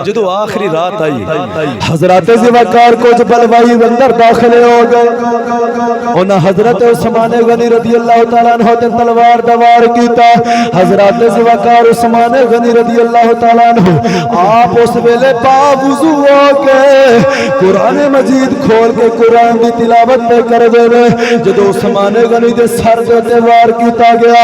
جدو آخری رات آئی حضرت ذوالفقار کچھ بلوائی اندر داخل ہو گئے انہاں حضرت عثمان غنی رضی اللہ تعالیٰ عنہ تے تلوار دوار کیتا حضرت ذوالفقار عثمان غنی رضی اللہ تعالیٰ عنہ آپ اس ویلے باوضو ہو کے قرآن مجید کھول کے قرآن دی تلاوت پہ کر دے جدو عثمان غنی دے سر دے وار کیتا گیا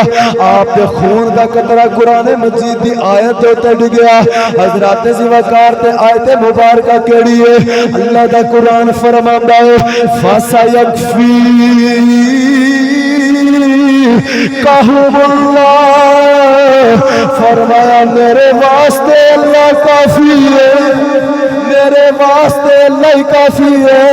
آپ دے خون دا قطرہ قرآن مجید دی آیت تے ڈگ گیا حضرت ذوالفقار تے آیت مبارکہ کیڑی ہے اللہ دا قرآن فرماندا ہے فَسَيَكْفِيكَهُمُ اللَّهُ فرمایا میرے واسطے اللہ کافی ہے میرے واسطے اللہ کافی ہے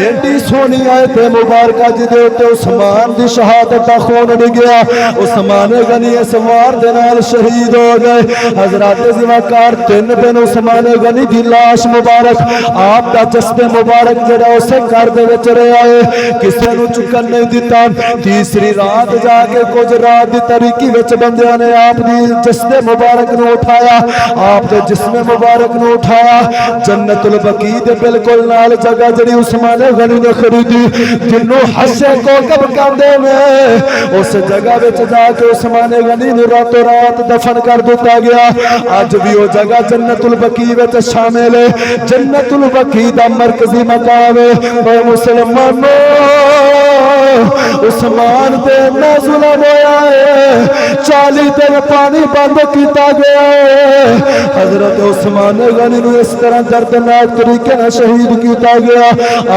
ایڈی سونی آیت مبارکہ جدے تے عثمان دی شہادت دا خون ڈگیا عثمان غنی سوار دے نال شہید ہو گئے حضرت ذوالفقار 3 دن عثمان غنی دی لاش مبارک آپ دا جسد مبارک جڑا اسے گھر دے وچ رہیا ہے کسے نو چکن نہیں دتا تیسری رات جا کے کچھ رات دی تاریکی وچ بندیاں نے آپ دی جسد مبارک نو اٹھایا آپ دے جسم مبارک نو اٹھایا جنت البقیع دے بالکل نال جگہ جڑی عثمان غنی نے خریدی جنوں حشے کو کب کاندے میں اس جگہ وچ جا کے عثمان غنی نے راتوں رات دفن کر دتا گیا اج بھی وہ جگہ جنت البقیع وچ شامل ہے جنت البقیع دا مرکزی مقام ہے اے مسلمانوں عثمان تے نہ ظلم ہویا ہے 40 دن پانی بند کیتا گیا ہے حضرت عثمان غنی نو اس طرح دردناک طریقے نہ شہید کیتا گیا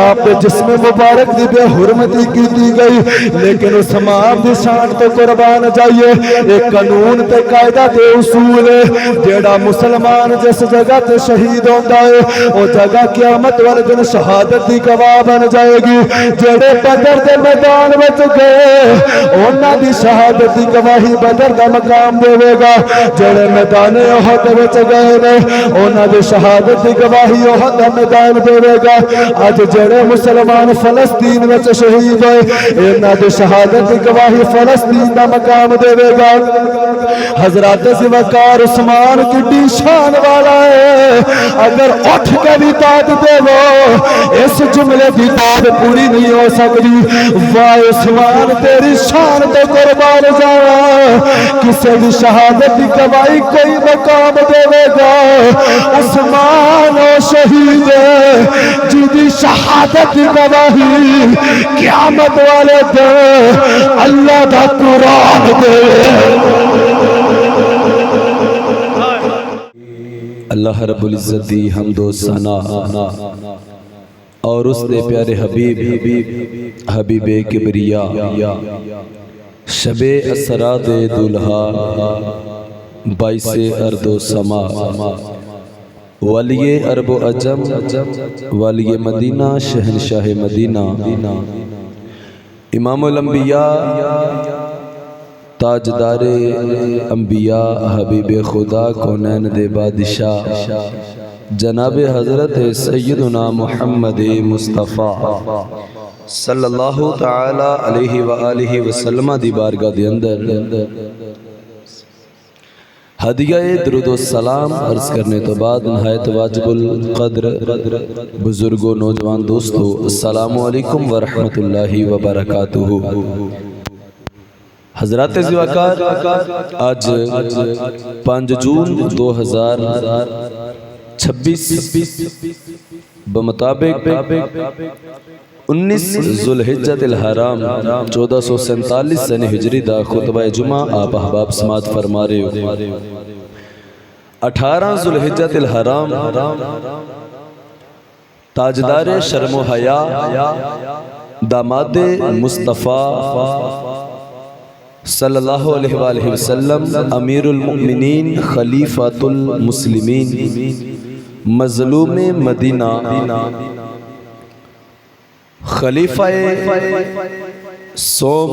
آپ جسم مبارک دی بے حرمتی کیتی گئی لیکن عثمان دی شان تو قربان جائیے ایک قانون تے قاعدہ تے اصول ہے جیڑا مسلمان جس جگہ تے شہید ہوتا ہے وہ جگہ قیامت والے دن شہادت دی گواہ بن جائے گی جیڑے بدر دے میدان وچ گئے انہاں دی شہادت دی گواہی بدر دا مقام دے گا جیڑے میدان احد وچ گئے نے انہاں دی شہادت دی گواہی احد دا میدان دے گا اج جڑے مسلمان فلسطین وچ شہید ہوئے انہاں دی شہادت دی گواہی فلسطین دا مقام دے گا حضرت ذوالفقار عثمان کی شان والا ہے اگر اٹھ کے بھی داد دے وہ اس جملے دی داد پوری نہیں ہو سکتی واہ عثمان تیری شان تے قربان جاواں کسے دی شہادت دی گواہی کوئی مقام دے گا عثمان و شہید جدی شہادت دی گواہی قیامت والے دن اللہ دا قرآن دے اللہ رب العزت دی حمد و ثنا اور اس دے پیارے حبیب حبیب کبریا شب اسرا دے دلہا باعث ارض و سما ولی عرب و عجم ولی مدینہ شہنشاہ مدینہ امام الانبیاء تاجدار انبیاء حبیب خدا کونین دے بادشاہ جناب حضرت سیدنا محمد مصطفیٰ صلی اللہ تعالی علیہ وآلہ وسلم دی بارگاہ دے اندر ہدیہ درود و سلام عرض کرنے تو بعد نہایت واجب القدر بزرگوں نوجوان دوستو السلام علیکم ورحمت اللہ وبرکاتہ حضرت ذوالفقار آج 5 جون 2026 بمطابق 19 ذوالحجۃ الحرام 1447 سن ہجری دا خطبہ جمعہ آپ احباب سماعت فرما رہے ہو 18 ذوالحجۃ الحرام تاجدار شرم و حیا داماد مصطفیٰ صلی اللہ علیہ وآلہ وسلم امیر المؤمنین خلیفۃ المسلمین مظلوم مدینہ خلیفہ سوم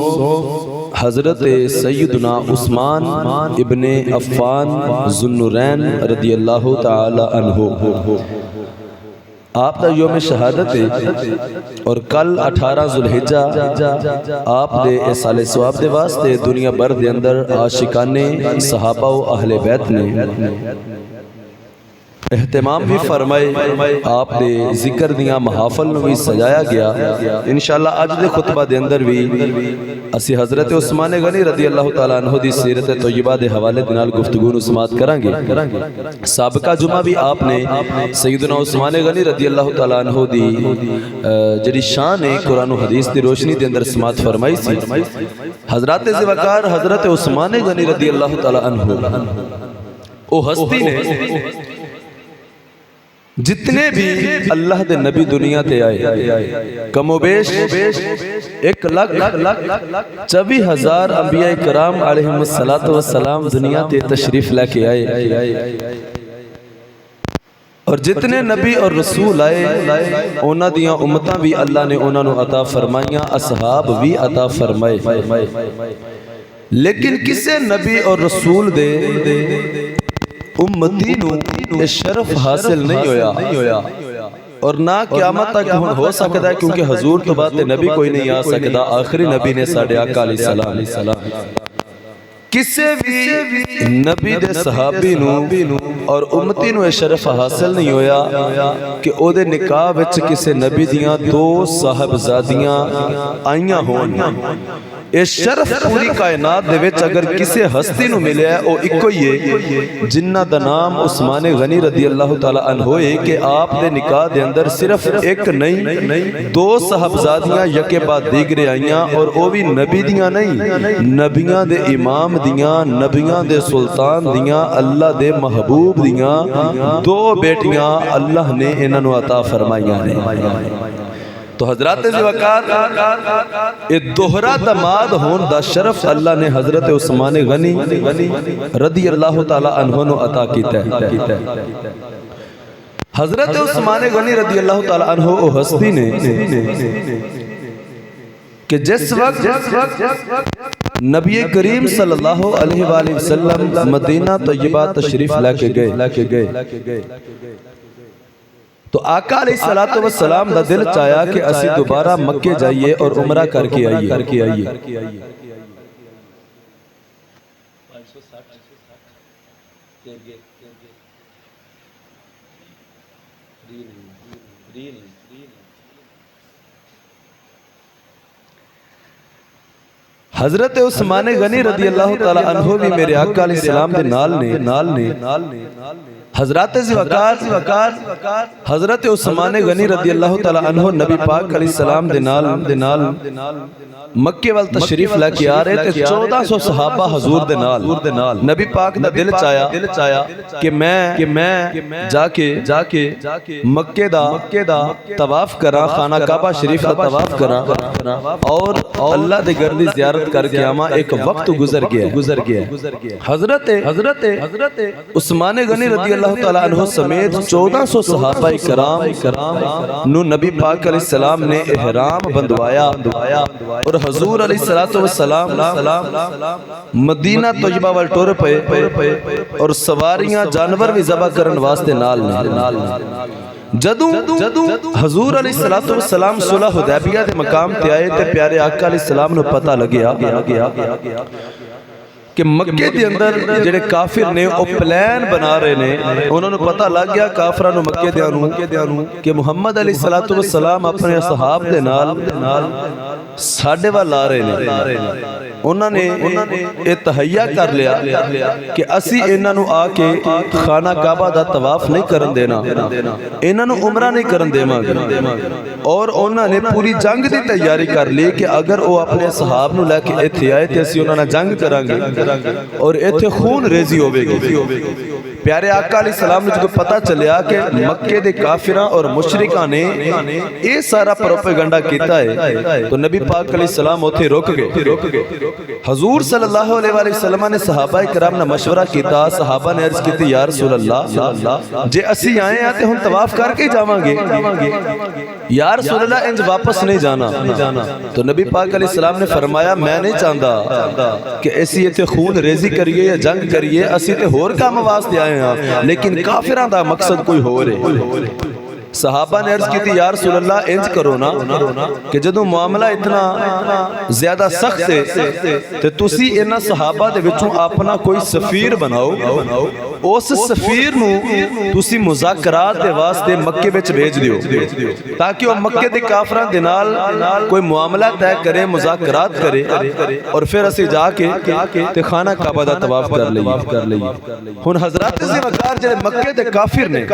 حضرت سیدنا عثمان ابن عفان ذو النورین رضی اللہ تعالی عنہ آپ کا یوم شہادت ہے اور کل 18 ذوالحجہ آپ دے سال ثواب دے واسطے دنیا بھر دے اندر عاشقان صحابہ و اہل بیت نے اہتمام بھی فرمائے، آپ دے ذکر دیاں محافل نو بھی سجایا گیا۔ انشاءاللہ اج دے خطبہ دے اندر بھی اسی حضرت عثمان غنی رضی اللہ تعالیٰ عنہ دی سیرت طیبہ دے حوالے دے نال گفتگو سماعت کریں گے۔ سابقہ جمعہ بھی آپ نے سیدنا عثمان غنی رضی اللہ تعالیٰ عنہ دی جڑی شان ہے قرآن و حدیث دی روشنی دے اندر سماعت فرمائی سی۔ حضرات ذوقار حضرت عثمان غنی رضی اللہ تعالیٰ عنہ او ہستی نے جتنے بھی اللہ دے نبی دنیا تے آئے کم و بیش 1,24,000 انبیاء کرام علیہم السلام دنیا تے تشریف لے کے آئے، اور جتنے نبی اور رسول آئے اونا دیاں امتاں بھی اللہ نے اونا نو عطا فرمائیاں، اصحاب بھی عطا فرمائے، لیکن کسے نبی اور رسول دے امتی نو یہ شرف حاصل نہیں ہویا، اور نہ قیامت تک ہو سکتا ہے، کیونکہ حضور تو بات نبی کوئی نہیں آ سکتا، آخری نبی نے ساڑھے آقا علیہ السلام کسے بھی نبی دے صحابی نو اور امتی نو یہ شرف حاصل نہیں ہویا کہ او دے نکاح وچ کسے نبی دیاں 2 صاحبزادیاں آئیاں ہون۔ یہ شرف پوری کائنات دے وچ اگر کسے ہستی نو ملے ہے او اکو ہی ہے جنہ دا نام عثمان غنی رضی اللہ تعالیٰ عنہ ہے کہ آپ دے نکاح دے اندر صرف ایک نہیں 2 صاحبزادیاں یکے بعد دیگرے آئیاں، اور او بھی نبی دیاں نہیں، نبیاں دے امام دیاں، نبیاں دے سلطان دیاں، اللہ دے محبوب دیاں 2 بیٹیاں اللہ نے انہاں نو عطا فرمائیاں نے۔ تو حضرات ذوقار یہ دوہرا دماد ہون دا شرف اللہ نے حضرت عثمان غنی رضی اللہ تعالیٰ عنہ نو عطا کیتا ہے۔ حضرت عثمان غنی رضی اللہ تعالیٰ عنہ او ہستی نے کہ جس وقت نبی کریم صلی اللہ علیہ وآلہ وسلم مدینہ طیبہ تشریف لے کے گئے تو آقا علیہ السلام دا دل چاہیا کہ اسی دوبارہ مکے جائیے اور عمرہ کر کے آئیے۔ حضرت عثمان غنی رضی اللہ تعالیٰ عنہ بھی میرے آقا علیہ السلام دے نال نے حضرات ذوقار حضرت عثمان غنی رضی اللہ تعالیٰ عنہ نبی پاک علیہ السلام دے نال مکے وال تشریف لے کے آ رہے تھے، 1400 صحابہ حضور دے نال۔ نبی پاک دا دل چاہیا کہ میں جا کے مکے دا طواف کرا، خانہ کعبہ شریف دا طواف کرا اور اللہ دے گھر دی زیارت کر کے آما۔ ایک وقت گزر گیا۔ حضرت عثمان غنی رضی اللہ تعالیٰ عنہ سمیت 1400 صحابہ کرام نو نبی پاک علیہ السلام نے احرام بندوایا، اور حضور علیہ السلام مدینہ طیبہ وال ٹور پے اور سواریاں جانور بھی ذبح کرن واسطے نال جدوں حضور علیہ السلام صلح حدیبیہ دے مقام تے آئے تے پیارے آقا علیہ السلام نو پتہ لگیا کہ مکے دے اندر جڑے کافر نے او پلان بنا رہے نے، انہوں نے پتہ لگ گیا کافران و مکے دیانوں کہ محمد علیہ السلام اپنے صحاب دے نال ساڑھے وال آ رہے نے۔ انہوں نے یہ تہیہ کر لیا کہ اسی انہوں نے آ کے خانہ کعبہ دا طواف نہیں کرن دینا، انہوں نے عمرہ نہیں کرن دیما، اور انہوں نے پوری جنگ دی تیاری کر لی کہ اگر وہ اپنے صحاب نو لے کے ایتھے آئے تھے اسی انہوں نے جنگ کریں گے اور ایتھے خون ریزی ہوئے گی۔ پیارے آقا علیہ السلام نے جو پتہ چلیا کہ مکے دے کافران اور مشرکان نے یہ سارا پروپیگنڈا کیتا ہے، تو نبی پاک علیہ السلام ہوتے روک گئے۔ حضور صلی اللہ علیہ وآلہ وسلم نے صحابہ کرام نے مشورہ کیتا، صحابہ نے عرض کیتی یا رسول اللہ جے اسی آئے ہیں تے ہم طواف کر کے جاواں گے، یا رسول اللہ انج واپس نہیں جانا۔ تو نبی پاک علیہ السلام نے فرمایا میں نہیں چاہتا کہ ایسی ایتھے خون ریزی کریے یا جنگ کریے، اسی تے ہور کام واسطے آئے ہیں، لیکن کافران دا مقصد کوئی ہو رہے۔ صحابہ نے عرض کی تھی یا رسول اللہ انج کرو نا کہ جدوں معاملہ اتنا زیادہ سخت ہے تے تسی انہاں صحابہ دے وچوں اپنا کوئی سفیر بناؤ اس سفیر نو تسی مذاکرات دے واسطے مکے وچ بھیج دیو تاکہ وہ مکے دے کافراں دے نال کوئی معاملہ طے کرے مذاکرات کرے اور پھر اسی جا کے تے خانہ کعبہ دا طواف کر لئیے ہن حضرات وقار جڑے مکے دے کافر نے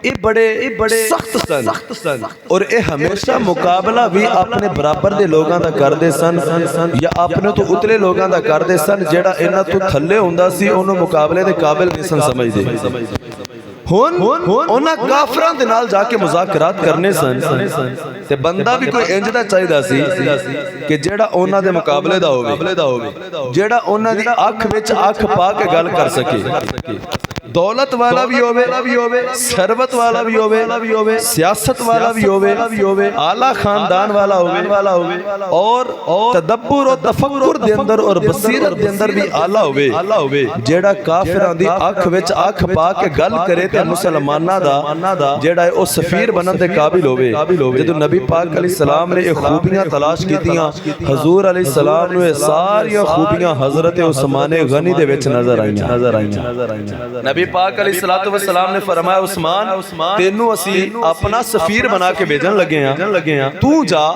یہ بڑے سخت سن اور اے ہمیشہ مقابلہ بھی اپنے برابر دے لوگاں دا کردے سن یا اپنے تو اتلے لوگاں دا کردے سن جیڑا انہاں تو تھلے ہوندا سی انہوں مقابلے دے قابل نہیں سن سمجھ دے انہاں کافران دے نال جا کے مذاکرات کرنے سن تے بندہ بھی کوئی انجدہ چاہی دا سی کہ جیڑا انہاں دے مقابلے دا ہوگی جیڑا انہاں دی آنکھ وچ آنکھ پا کے گل کر سکے دولت والا بھی ہوئے ثروت والا بھی ہوئے سیاست والا بھی ہوئے اعلیٰ خاندان والا ہوئے اور تدبر و تفکر دے اندر اور بصیرت دے اندر بھی اعلیٰ ہوئے جیڑا کافران دی آنکھ وچ آنکھ پا کے گل کرے تے مسلمانہ دا جیڑا او سفیر بنن دے قابل ہوئے جدو نبی پاک علیہ السلام نے ایک خوبیاں تلاش کیتیاں حضور علیہ السلام نے ساری خوبیاں حضرت عثمان غنی دے وچ نظر آئیاں نبی پاک علیہ السلام نے فرمایا عثمان تینوں اسی اپنا سفیر بنا کے بھیجن لگے ہیں تو جا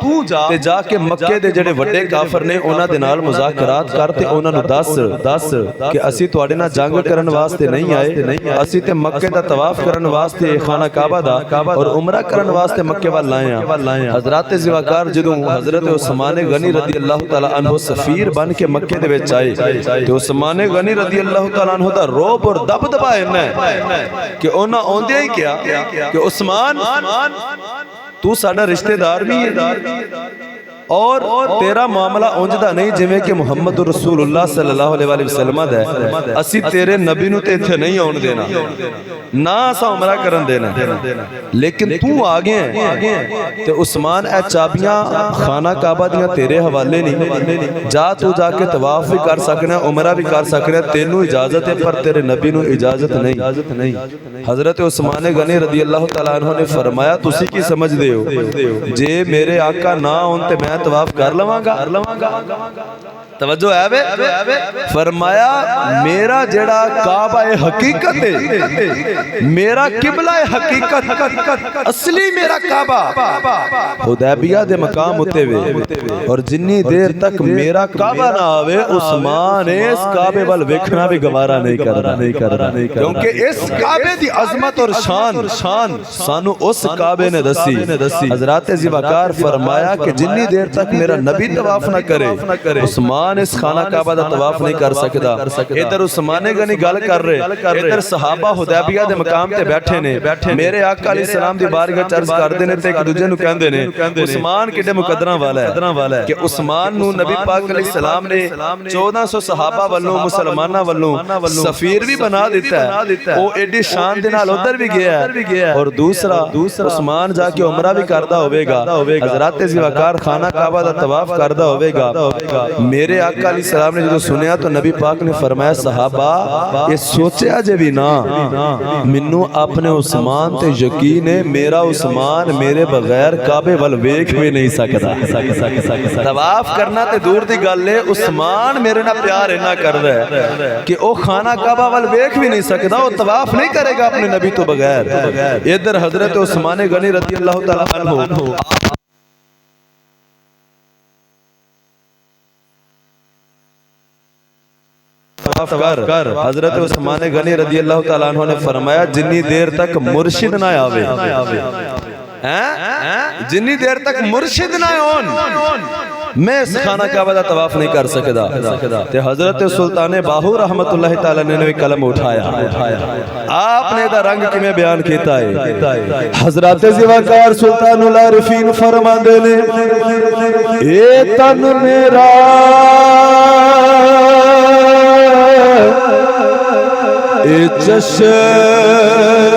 تے جا کے مکے دے جڑے وڈے کافر نے انہاں دے نال مذاکرات کر تے انہاں نو دس کہ اسی تواڈے نال جنگ کرن واسطے نہیں آئے اسی تے مکے دا طواف کرن واسطے خانہ کعبہ دا اور عمرہ کرن واسطے مکے وال لائے ہیں حضرات زواکار جدوں حضرت عثمان غنی رضی اللہ تعالی عنہ سفیر بن کے مکے دے وچ آئے تے عثمان غنی رضی اللہ تعالی عنہ دا روب اور دبدبا کہ انہاں اوندے ہی کیا کہ عثمان تو ساڈا رشتہ دار بھی ہے اور تیرا معاملہ اونجدہ نہیں جویں کہ محمد رسول اللہ صلی اللہ علیہ وسلم ہے اسی تیرے نبی نو تے تھے نہیں آن دینا نہ اسا عمرہ کرن دینا لیکن تو آگے ہیں تے عثمان اے چابیاں خانہ کعبہ دیاں تیرے حوالے نہیں جا تو جا کے طواف بھی کر سکنا عمرہ بھی کر سکنا تینوں اجازت ہے پر تیرے نبی نو اجازت نہیں حضرت عثمان غنی رضی اللہ تعالیٰ عنہ نے فرمایا تسی کی سمجھ دے ہو جے میرے آقا نہ ہون تے میں طواف کر لواں گا توجہ ہے بے فرمایا میرا جڑا کعبہ حقیقت ہے میرا قبلہ حقیقت اصلی میرا کعبہ حدیبیہ دے مقام ہوتے ہوئے اور جنی دیر تک میرا کعبہ نہ آوے عثمان اس کعبے وال ویکھنا بھی گوارا نہیں کرنا کیونکہ اس کعبے دی عظمت اور شان سانو اس کعبے نے دسی حضرات زیباکار فرمایا کہ جنی دیر تک میرا نبی طواف نہ کرے عثمان اس خانہ کعبہ دا طواف نہیں کر سکتا ادھر عثمان غنی گل کر رہے ادھر صحابہ حدیبیہ دے مقام تے بیٹھے نے میرے آقا علیہ السلام دی بارگاہ عرض کر دے نے تے ایک دوجے نو کہندے نے عثمان کڈے مقدراں والا ہے کہ عثمان نو نبی پاک علیہ السلام نے 1400 صحابہ والوں مسلماناں والوں سفیر بھی بنا دیتا ہے او ایڈی شان دے نال ادھر بھی گیا ہے اور دوسرا عثمان جا کے عمرہ بھی کردا ہوے گا حضرات زیواکار خانہ کعبہ دا طواف کردا ہوے گا میرے آقا علیہ السلام نے جو سنیا تو نبی پاک نے فرمایا صحابہ یہ سوچیا جے بھی نا منو اپنے عثمان تے یقین ہے میرا عثمان میرے بغیر کعبے وال ویکھ بھی نہیں سکتا طواف کرنا تے دور دی گل ہے عثمان میرے نال پیار اینا کردا ہے کہ او خانہ کعبہ وال ویکھ بھی نہیں سکدا او طواف نہیں کرے گا اپنے نبی تو بغیر ادھر حضرت عثمان غنی رضی اللہ تعالی عنہ حضرت عثمان غنی رضی اللہ تعالیٰ عنہ نے فرمایا جنی دیر تک مرشد نہ آوے جنی دیر تک مرشد نہ ہون میں اس خانہ کعبہ دا طواف نہیں کر سکدا تے حضرت سلطان باہو رحمت اللہ تعالی نے قلم اٹھایا آپ نے دا رنگ کیویں بیان کیتا ہے حضرت زیواکار سلطان العارفین فرماندے نے اے تن میرا اے چشم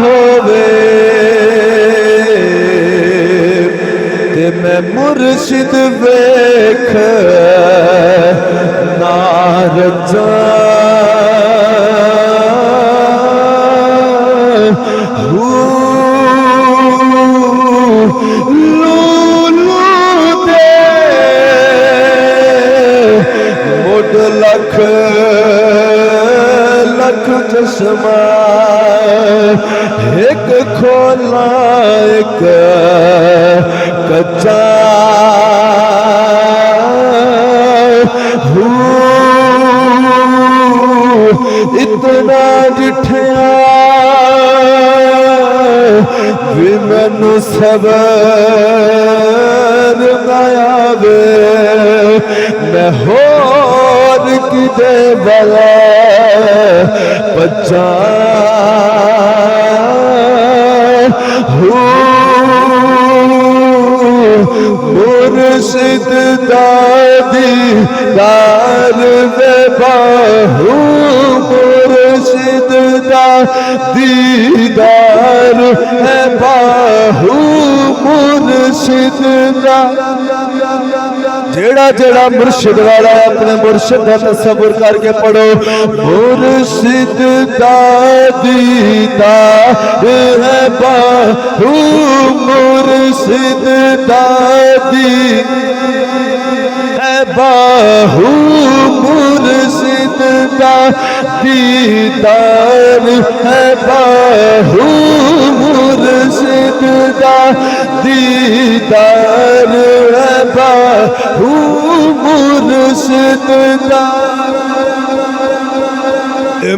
ہووے تے میں مرشد ویکھ نار جا لکھ چشمہ ایک کھولا ایک کچا اتنا جٹھیا بھی مینو صبر نہ آوے میں ہور کدے والا بچا مرشد دادی دار دے باہو مرشد دادی دار ہے باہو مرشد جیڑا جیڑا مرشد والا ہے اپنے مرشد کا تصور کر کے پڑھو مرشد دادی دار ہے باہو مرشد دادی ہے باہو مرشد دادی دار ہے باہو مرشد دادی دار ہے باہو مرشد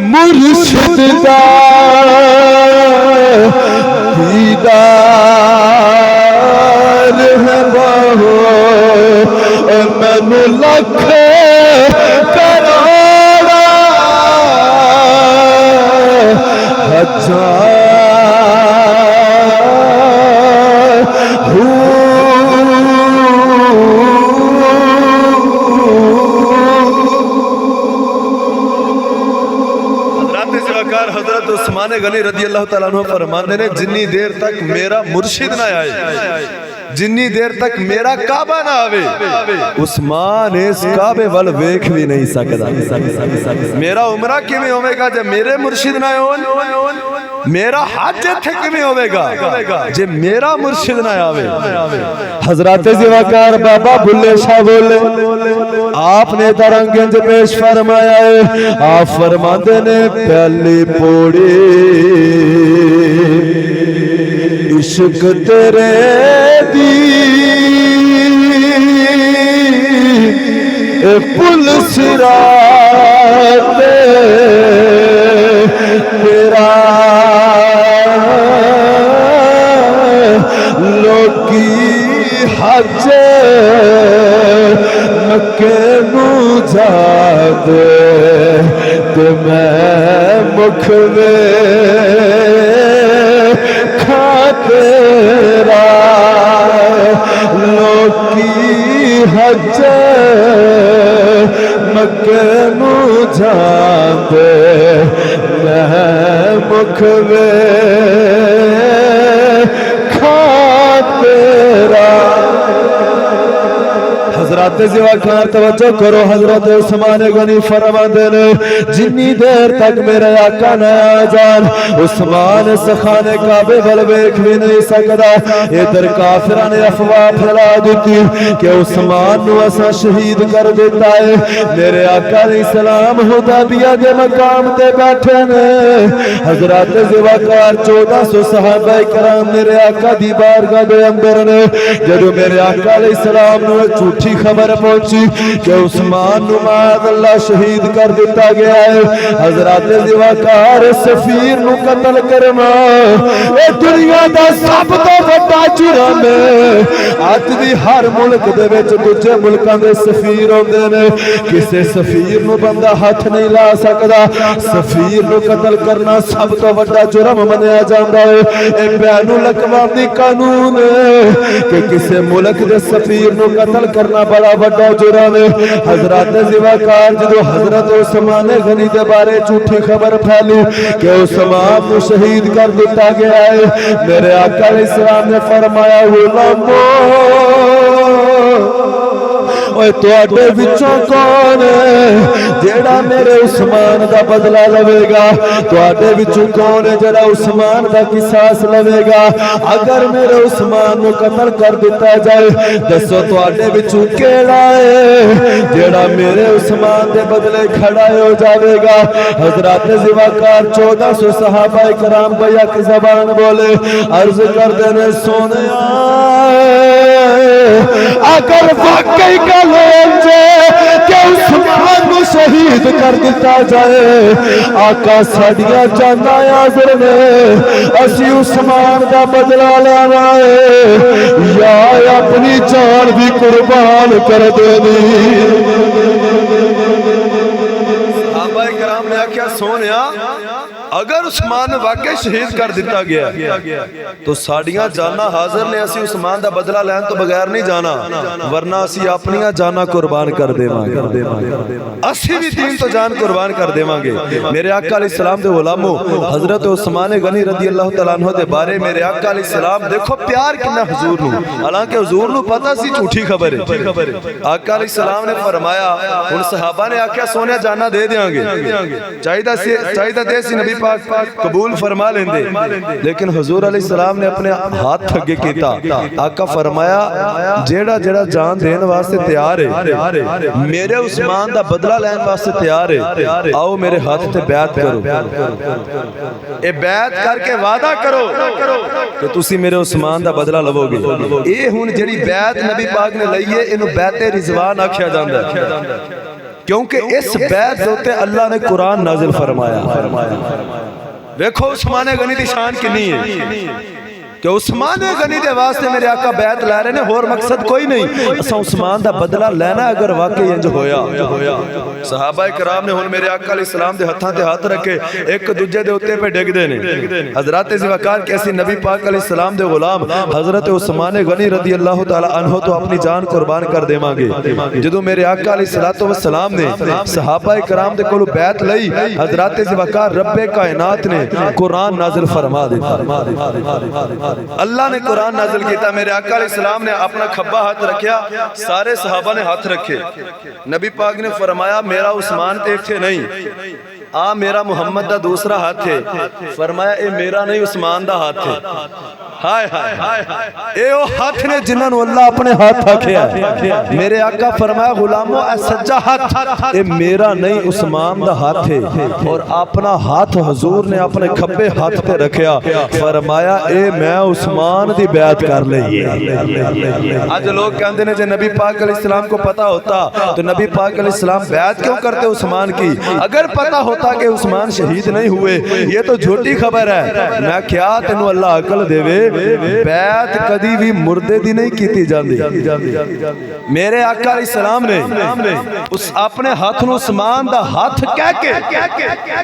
مرشد دیدار ہے باہو مینو لکھ کروڑا ہزار حضرت عثمان غنی رضی اللہ تعالیٰ عنہ فرماندے نے جنی دیر تک میرا مرشد نہ آئے جنی دیر تک میرا کعبہ نہ آوے عثمان اس کعبے وال ویکھ بھی نہیں سکتا میرا عمرہ کیویں ہوے گا جے میرے مرشد نہ ہون میرا حج تھے کیویں ہوے گا جے میرا مرشد نہ آوے حضرات زیواکار بابا بھلے شاہ بولے آپ نے ترنگنج پیش فرمایا ہے آپ فرماندے نے پہلی پوڑی عشق تیرے دی پل صراط تیرا لوکی حج مکے نو جا دے تو میں مکھوے تیرا لوکی حج مکے نو جاندے میں مکھوے کھا تیرا حضرات زیواکار توجہ کرو حضرت عثمان غنی فرماندے نے جنی دیر تک میرے آقا نہ آ جان عثمان سخانے کعبے ول ویکھ بھی نہیں سکدا ادھر کافراں نے افواہ پھیلا دتی کہ عثمان نو اساں شہید کر دیتا ہے میرے آقا علیہ السلام حدیبیہ دے مقام تے بیٹھے نے حضرات زیواکار 1400 صحابہ کرام میرے آقا دی بارگاہ دے اندر نے جدوں میرے آقا علیہ السلام نو جھوٹی خبر پہنچی کہ عثمان نو معاذ اللہ شہید کر دیتا گیا ہے حضرات زیواکار سفیر نو قتل کرنا اے دنیا دا سب تو بڑا جرم ہے اج دی ہر ملک دے وچ دوجے ملکاں دے سفیر ہوندے نے کسے سفیر نو بندہ ہاتھ نہیں لا سکدا سفیر نو قتل کرنا سب تو بڑا جرم منیا جاندا ہے اے بین الاقوامی قانون ہے کہ کسے ملک دے سفیر نو قتل کرنا بڑا بڑا جرم ہے حضرات زیواکار جدو حضرت عثمان غنی دے بارے جھوٹی خبر پھیلی کہ عثمان کو شہید کر دیتا گیا ہے میرے آقا علیہ السلام نے فرمایا غلامو اوے تواڈے وچوں کون جیڑا میرے عثمان دا بدلہ لوے گا؟ تواڈے وچوں کون جیڑا عثمان دا قصاص لوے گا؟ اگر میرے عثمان نو قتل کر دتا جائے دسو تواڈے وچوں کیڑا ہے جیڑا میرے عثمان دے بدلے کھڑا ہو جاوے گا؟ حضرات زواکار 1400 صحابہ کرام بیک زبان بولے عرض کر دینے سونیا اگر واقعی گل ہوجے کہ عثمان کو شہید کر دیتا جائے آقا ساڈیاں جاناں حاضر نے اسی عثمان دا بدلہ لینا ہے یا اپنی جان بھی قربان کر دینی۔ صحابہ کرام نے آکھیا سونیا اگر عثمان واقعی شہید کر دیتا گیا تو ساڑیاں جانا حاضر نے اسی عثمان دا بدلہ لین تو بغیر نہیں جانا ورنہ اسی اپنیاں جانا قربان کر دے مانگے اسی بھی دین تو جان قربان کر دے مانگے۔ میرے آقا علیہ السلام دے غلاموں حضرت عثمان غنی رضی اللہ تعالیٰ عنہ دے بارے میرے آقا علیہ السلام دیکھو پیار کنا حضور نو، حالانکہ حضور نو پتا سی جھوٹی خبر ہے۔ آقا علیہ السلام نے فرمایا ان صحابہ نے آکھیا سونے جانا دے دیاں گے چاہیدہ دے سی نبی پاک قبول فرما لیندے، لیکن حضور علیہ السلام نے اپنے ہاتھ تھگے کیتا۔ آقا فرمایا جیڑا جیڑا جان دین واسطے تیار ہے میرے عثمان دا بدلہ لین واسطے تیار ہے آؤ میرے ہاتھ تے بیعت کرو، اے بیعت کر کے وعدہ کرو کہ تسی میرے عثمان دا بدلہ لو گے۔ اے ہن جڑی بیعت نبی پاک نے لئیے انہوں بیعت رضوان آکھیا جاندا ہے کیونکہ اس بیعت ہوتے اللہ نے قرآن نازل فرمایا۔ دیکھو عثمان غنی دی شان کنی ہے کہ عثمان غنی دے واسطے میرے آقا بیعت لے رہے نے اور مقصد کوئی نہیں اساں عثمان دا بدلہ لینا اگر واقعی انج ہویا۔ صحابہ کرام نے ہن میرے آقا علیہ السلام دے ہتھاں تے ہاتھ رکھے ایک دوجے دے اوتے پہ ڈگ دے نے۔ حضرات زوکار کیسی نبی پاک علیہ السلام دے غلام حضرت عثمان غنی رضی اللہ تعالی عنہ تو اپنی جان قربان کر دے مانگے۔ جدوں میرے آقا علیہ السلام نے صحابہ کرام دے کولوں بیعت لئی حضرات زوکار رب کائنات نے قرآن نازل فرما دتا۔ اللہ نے قرآن نازل کیتا، میرے آقا علیہ السلام نے اپنا کھبا ہاتھ رکھیا، سارے صحابہ نے ہاتھ رکھے، نبی پاک نے فرمایا میرا عثمان تیکھے نہیں میرا محمد دا دوسرا ہاتھ ہے، فرمایا اے میرا نہیں عثمان دا ہاتھ ہے۔ ہائے ہائے اے او ہاتھ نے جنہاں نو اللہ اپنے ہاتھ رکھیا ہے۔ میرے آقا فرمایا غلاموں اے سجا ہاتھ اے میرا نہیں عثمان دا ہاتھ ہے، اور اپنا ہاتھ حضور نے اپنے کھبے ہاتھ تے رکھیا، فرمایا اے میں عثمان دی بیعت کر لئیے۔ آج لوگ کہندے نے جے نبی پاک علیہ السلام کو پتا ہوتا تو نبی پاک علیہ السلام بیعت کیوں کرتے عثمان کی؟ اگر پتا ہوتا کہ عثمان شہید نہیں ہوئے یہ تو جھوٹی خبر ہے۔ میں کیا تینوں اللہ عقل دے وے بیعت کدی بھی مردے دی نہیں کیتی جاندی۔ میرے آقا علیہ السلام نے اس اپنے ہاتھ نو عثمان دا ہاتھ کہہ کے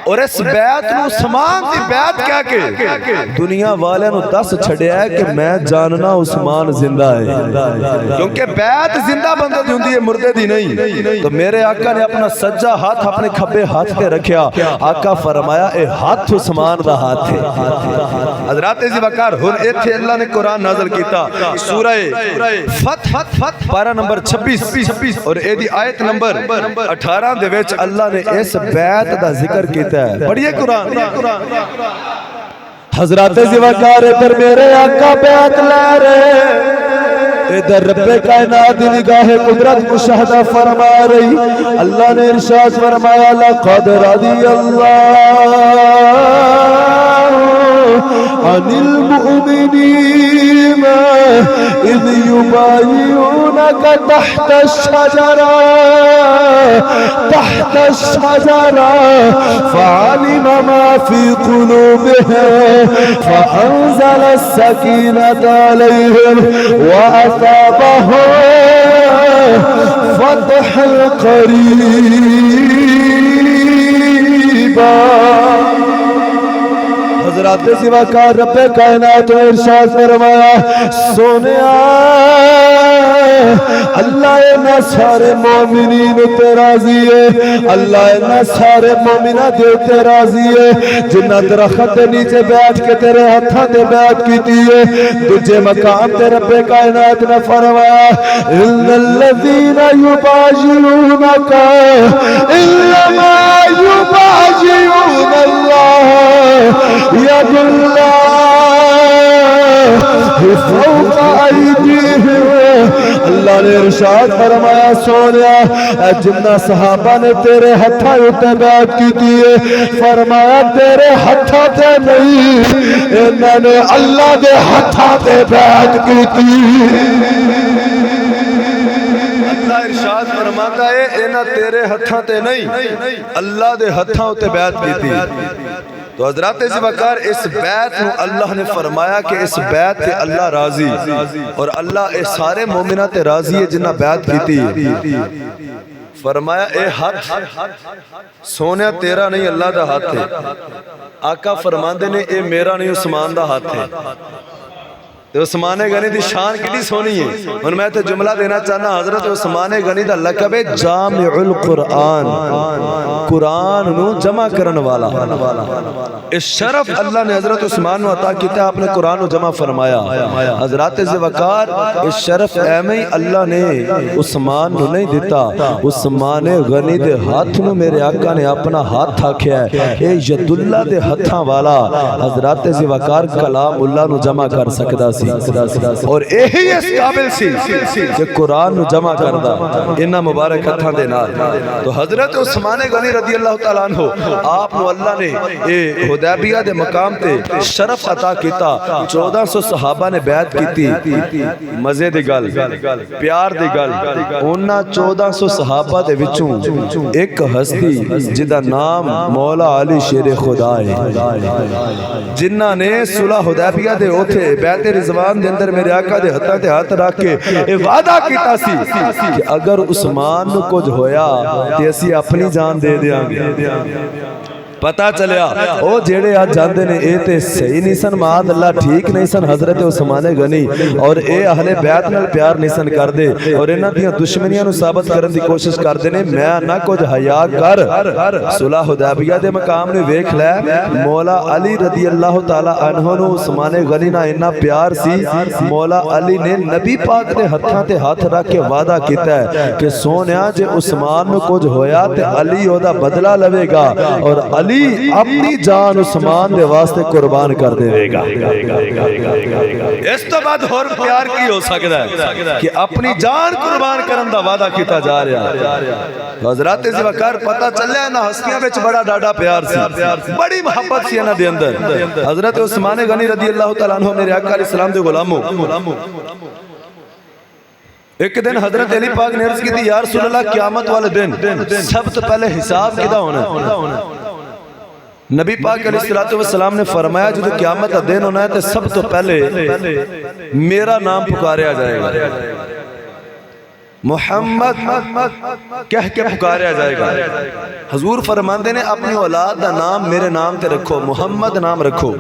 اور اس بیعت نو عثمان دی بیعت کہہ کے دنیا والے نو دس چھڑیا ہے کہ میں جاننا عثمان زندہ ہے، کیونکہ بیعت زندہ بندے دی ہوندی ہے مردے دی نہیں۔ تو میرے آقا نے اپنا سجا ہاتھ اپنے کھبے ہاتھ تے رکھیا، آقا فرمایا اے ہاتھ عثمان دا ہاتھ ہے۔ حضرات زوکار ہن ایتھے اللہ نے قرآن نازل کیتا، سورہ فتح پارہ نمبر 26 اور اے دی آیت نمبر 18 دے وچ اللہ نے اس بیعت دا ذکر کیتا ہے۔ پڑھیے قرآن۔ حضرات زوکار ادھر میرے آقا بیعت لے رہے، ادھر رب کائنات دی نگاہ قدرت مشاہدہ فرما رہی۔ اللہ نے ارشاد فرمایا لقد رضی اللہ عن المؤمنین اذ یبایعونک تحت الشجرہ فعلم ما فی قلوبهم فانزل السکینۃ علیہم وأثابهم فتحا قریبا۔ حضرات ذوالفقار رب کائنات نے ارشاد فرمایا سونیا اللہ اینا سارے مومنین تے راضی ہے اللہ اینا سارے مومنہ دے تے راضی ہے جنہ درخت دے نیچے بیٹھ کے تیرے ہتھاں تے بیعت کیتی ہے دجے مقام تے رب کائنات نے فرمایا ان الذین یباشرونک انما یباشرون اللہ ید اللہ فوق ایدیہم اللہ نے ارشاد فرمایا سونیا جنہ صحابہ نے تیرے ہتھاں اتے بیعت کیتی ہے فرمایا تیرے ہتھاں تے نہیں انہوں نے اللہ دے ہتھاں تے بیعت کیتی اللہ ارشاد فرماتا ہے انہاں تیرے ہتھاں تے نہیں اللہ دے ہتھاں تے بیعت کیتی تو حضرات ذوالفقار اس بیعت نو اللہ نے فرمایا کہ اس بیعت تے اللہ راضی اور اللہ اے سارے مومنہ تے راضی ہے جنہ بیعت کیتی فرمایا اے ہاتھ سونیا تیرا نہیں اللہ دا ہاتھ ہے آقا فرماندے نے اے میرا نہیں عثمان دا ہاتھ ہے عثمان غنی دی شان کتنی سونی ہے اور میں تو جملہ دینا چاہنا حضرت عثمان غنی دا لقب ہے جامع القرآن قرآن نو جمع کرن والا اس شرف اللہ نے حضرت عثمان نو عطا کیتا ہے آپ نے قرآن نو جمع فرمایا حضرات ذوالفقار اس شرف ایمیں اللہ نے عثمان نو نہیں دیتا عثمان غنی دے ہاتھ نو میرے آقا نے اپنا ہاتھ آکھیا ہے اے ید اللہ دے ہتھاں والا حضرات ذوالفقار کلام اللہ نو جمع کر سکدا سی اور یہی اس قابل سی کہ قرآن نو جمع کردا انہاں مبارک ہتھاں دے نال تو حضرت عثمان غنی رضی اللہ تعالیٰ عنہ آپ نو اللہ نے اے حدیبیہ دے مقام تے شرف عطا کیتا 1400 صحابہ نے بیعت کیتی مزے دی گل پیار دی گل انہاں 1400 صحابہ دے وچوں ایک ہستی جدا نام مولا علی شیر خدا ہے جنہاں نے صلح حدیبیہ دے اوتھے بیعت رضوان دے اندر میرے آقا دے ہتھاں تے ہاتھ رکھ کے اے وعدہ کیتا سی کہ اگر عثمان نو کچھ ہویا تے اسی اپنی جان دے دیاں گے پتا چلیا او جیڑے آج جاندے نے اے تے صحیح نہیں سن معاذ اللہ ٹھیک نہیں سن حضرت عثمان غنی اور اے اہل بیعت نال پیار نہیں سن کر دے اور انہاں دیاں دشمنیاں نو ثابت کرن دی کوشش کر دے نے میں نہ کچھ حیا کر صلح حدیبیہ دے مقام نے ویکھ لے مولا علی رضی اللہ تعالی عنہ نو عثمان غنی نال اتنا پیار سی مولا علی نے نبی پاک دے ہتھاں تے ہاتھ رکھ کے وعدہ کیتا ہے کہ سونیا جے عثمان نو کچھ ہویا تے علی او دا بدلہ لوے گا اور علی اپنی جان عثمان دے واسطے قربان کر دے گا اس تو بعد اور پیار کی ہو سکتا ہے کہ اپنی جان قربان کرن دا وعدہ کیتا جا رہا ہے حضرات ذوالفقار پتہ چلیا نا ہستیاں وچ بڑا ڈاڈا پیار سی بڑی محبت سی انہاں دے اندر حضرت عثمان غنی رضی اللہ تعالیٰ عنہ میرے آقا علیہ السلام دے غلاموں ایک دن حضرت علی پاک نے عرض کی تھی یا رسول اللہ قیامت والے دن سب تو پہلے حساب کدا ہونا نبی پاک علیہ السلام نے فرمایا جو قیامت کا دن ہونا ہے تو سب تو پہلے میرا نام پکاریا جائے گا محمد کہہ کے پکاریا جائے گا حضور فرماندے نے اپنی اولاد دا نام میرے نام تے رکھو محمد نام رکھو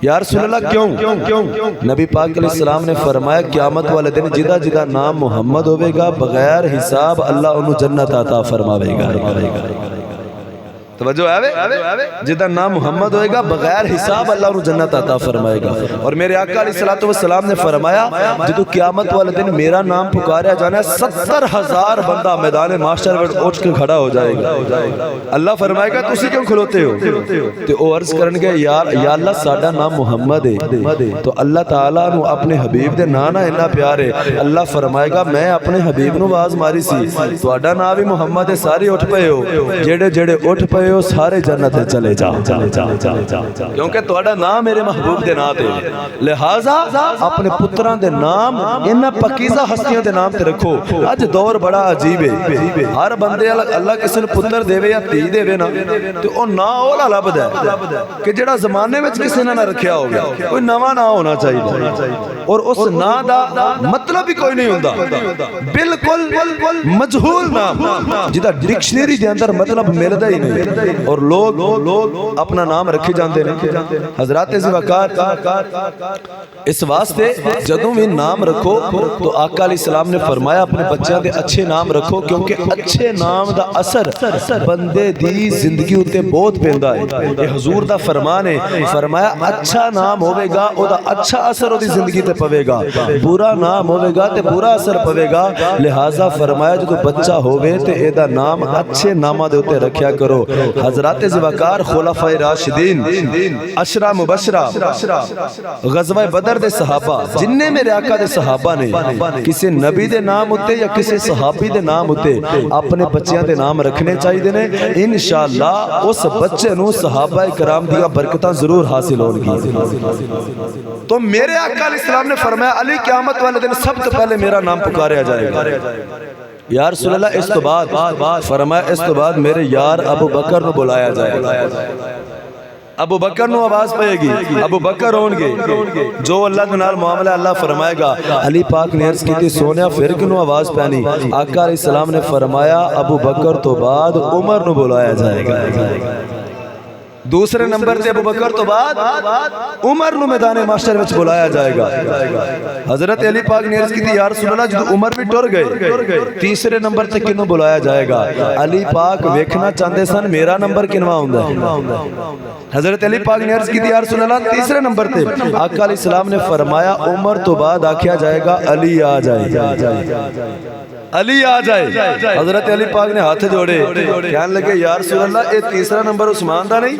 یا رسول اللہ کیوں نبی پاک علیہ السلام نے فرمایا قیامت والے دن جدا جدا نام محمد ہوئے گا بغیر حساب اللہ انہوں جنت عطا فرماوے گا توجہ ہے جدا نام محمد ہوئے گا بغیر حساب اللہ انہوں جنت عطا فرمائے گا اور میرے آقا علیہ السلام نے فرمایا جدو قیامت والے دن میرا نام پکاریا جانا ہے 70,000 بندہ میدان معاشر میں اٹھ کے کھڑا ہو جائے گا اللہ فرمائے گا تسی کیوں کھلوتے ہو تو وہ عرض کرن گے یا اللہ ساڈا نام محمد ہے تو اللہ تعالیٰ نو اپنے حبیب دے نانا اتنا پیار ہے اللہ فرمائے گا میں اپنے حبیب نو آواز ماری سی تو اڈا نام بھی محمد ہے ساری اٹھ پئے ہو جیڑے جیڑے اٹھ پئے ہو سارے جنت چلے جاؤ کیونکہ توڑا نام میرے محبوب دے نام دے لہٰذا اپنے پتران دے نام انہا پکیزہ ہستیاں دے نام تے رکھو آج دور بڑا عجیب ہے ہر بندے اللہ کسی نے پتر دے وے یا تی دے وے نا تو وہ نا اولا لابد ہے کہ جڑا زمانے میں کسی نے نہ رکھیا ہو گیا کوئی نواں نا ہونا چاہیے اور اس نا دا مطلب بھی کوئی نہیں ہوندہ بالکل مجہول نام جدا ڈکشنری دے اندر مطلب ملدا ہی نہیں اور لوگ اپنا نام رکھے جاندے نے حضرات وقار اس واسطے جدوں بھی نام رکھو تو آقا علیہ السلام نے فرمایا اپنے بچوں دے اچھے نام رکھو کیونکہ اچھے نام دا اثر بندے دی زندگی اتے بہت پیندا ہے یہ حضور دا فرمان ہے فرمایا اچھا نام ہوے گا او دا اچھا اثر او دی زندگی تے پوے گا برا نام ہوے گا تے برا اثر پوے گا لہذا فرمایا جو بچہ ہوے تے اے دا نام اچھے نامہ دے اتے رکھیا کرو حضرات زوکار خلفائے راشدین عشرہ مبشرہ غزوہ بدر دے صحابہ جننے میرے آقا دے صحابہ نے کسی نبی دے نام ہوتے یا کسی صحابی دے نام ہوتے اپنے بچیاں دے نام رکھنے چاہیے دینے انشاءاللہ اس بچے نو صحابہ کرام دیا برکتاں ضرور حاصل ہوگی تو میرے آقا علیہ السلام نے فرمایا علی قیامت والے دن سب سے پہلے میرا نام پکاریا جائے گا یا رسول اللہ اس تو بعد فرمایا اس تو بعد میرے یار ابو بکر نو بلایا جائے گا ابو بکر نو آواز پائے گی ابو بکر ہونگے جو اللہ کے نال معاملہ اللہ فرمائے گا علی پاک نے عرض کی تھی سونیا پھر کنو آواز پہنی آقا علیہ السلام نے فرمایا ابو بکر تو بعد عمر نو بلایا جائے گا دوسرے نمبر تے ابو بکر تو بعد عمر نو میدان معاشر وچ بلایا جائے گا حضرت علی پاک نے عرض کی تھی یا رسول اللہ جو عمر بھی ٹر گئے تیسرے نمبر تے کنو بلایا جائے گا علی پاک ویکھنا چاہندے سن میرا نمبر کنواں ہوندا ہے حضرت علی پاک نے عرض کی تھی یا رسول اللہ تیسرے نمبر تے آقا علیہ السلام نے فرمایا عمر تو بعد آکھیا جائے گا علی آ جائے علی آ جائے حضرت علی پاک نے ہاتھ جوڑے کہنے لگے یا رسول اللہ اے تیسرا نمبر عثمان دا نہیں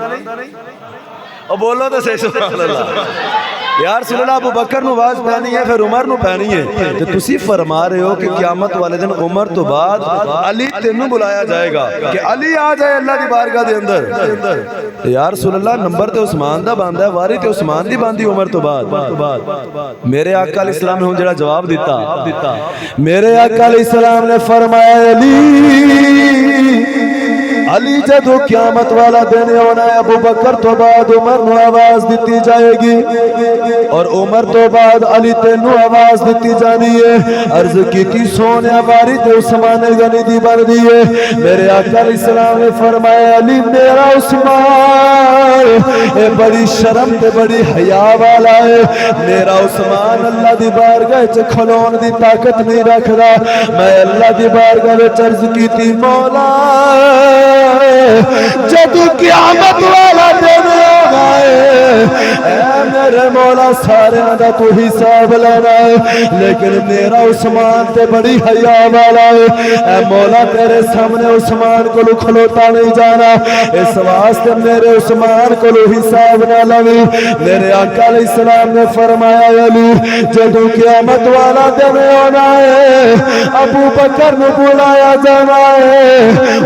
اور بولو تو صحیح سبحان اللہ یا رسول اللہ ابو بکر نو آواز پہنی ہے پھر عمر نو پہنی ہے تو تسی فرما رہے ہو کہ قیامت والے دن عمر تو بعد علی تینوں بلایا جائے گا کہ علی آ جائے اللہ دی بارگاہ دے اندر یا رسول اللہ نمبر تے عثمان دا باندھا ہے واری تے عثمان دی باندھی عمر تو بعد میرے آقا علیہ السلام نے جڑا جواب دیتا میرے آقا علیہ السلام نے فرمایا علی جدو قیامت والا دن ہونا ہے ابو بکر تو بعد عمر نو آواز دیتی جائے گی اور عمر تو بعد علی تینو آواز دیتی جانی ہے عرض کی تھی سونے باری تے عثمان غنی دی بر دیئے میرے آقا علیہ السلام نے فرمایا علی میرا عثمان اے بڑی شرم تے بڑی حیا والا ہے میرا عثمان اللہ دی بارگاہ چ کھلون دی طاقت نہیں رکھدا میں اللہ دی بارگاہ وچ عرض کی تھی مولا جب قیامت والا دن آئے اے میرے مولا سارے دا تو حساب لینا ہے لیکن میرا عثمان تے بڑی حیا والا ہے اے مولا تیرے سامنے عثمان کو کھلوتا نہیں جانا اس واسطے میرے عثمان کو حساب نہ لوی میرے آقا علیہ السلام نے فرمایا علی جب قیامت والا دن ہونا ہے ابو بکر نو بلایا جانا ہے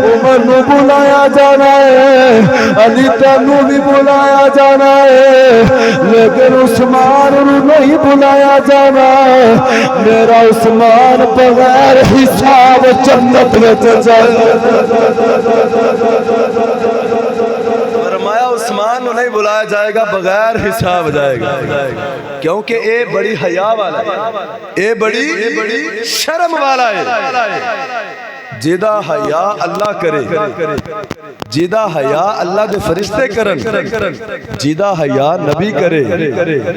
عمر نو بلایا جانا ہے علی تینو بھی بلایا جانا ہے لیکن عثمان نو نہیں بلایا جانا میرا عثمان بغیر حساب جنت میں جائے فرمایا عثمان نو نہیں بلایا جائے گا بغیر حساب جائے گا کیونکہ اے بڑی حیا والا ہے اے بڑی شرم والا ہے جیدہ حیا اللہ کرے جیدہ حیا اللہ دے فرشتے کرن جیدہ حیا نبی کرے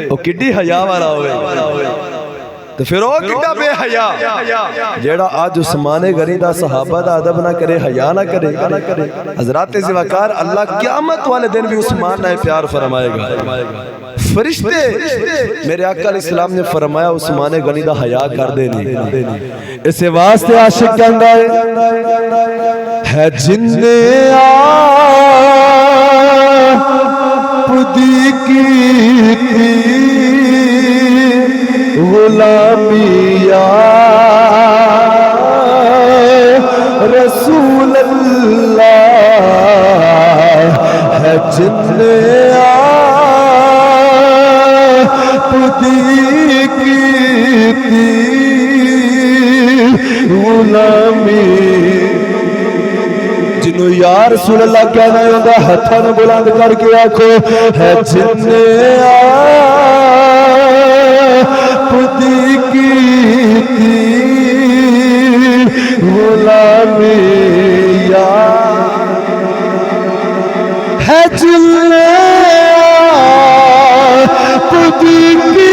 او کڈی حیا والا ہوئے تو پھر وہ کڈا بے حیا جیڑا آج عثمان غنی دا صحابہ دا ادب نہ کرے حیا نہ کرے حضرات زوکار اللہ قیامت والے دن بھی عثمان نہ پیار فرمائے گا فرشتے میرے آقا علیہ السلام نے فرمایا عثمان غنی دا حیا کر دینی اسے واسطے عاشق کہندا ہے جن نے آپ دی کی غلامی یا رسول اللہ ہے جن نے آپ دی کی غلامی جنہوں یا رسول اللہ کہنا ہوگا ہتھن بلند کر کے آکھو ہے جن نے آپ دی کی غلامی یا جلنے پتی کی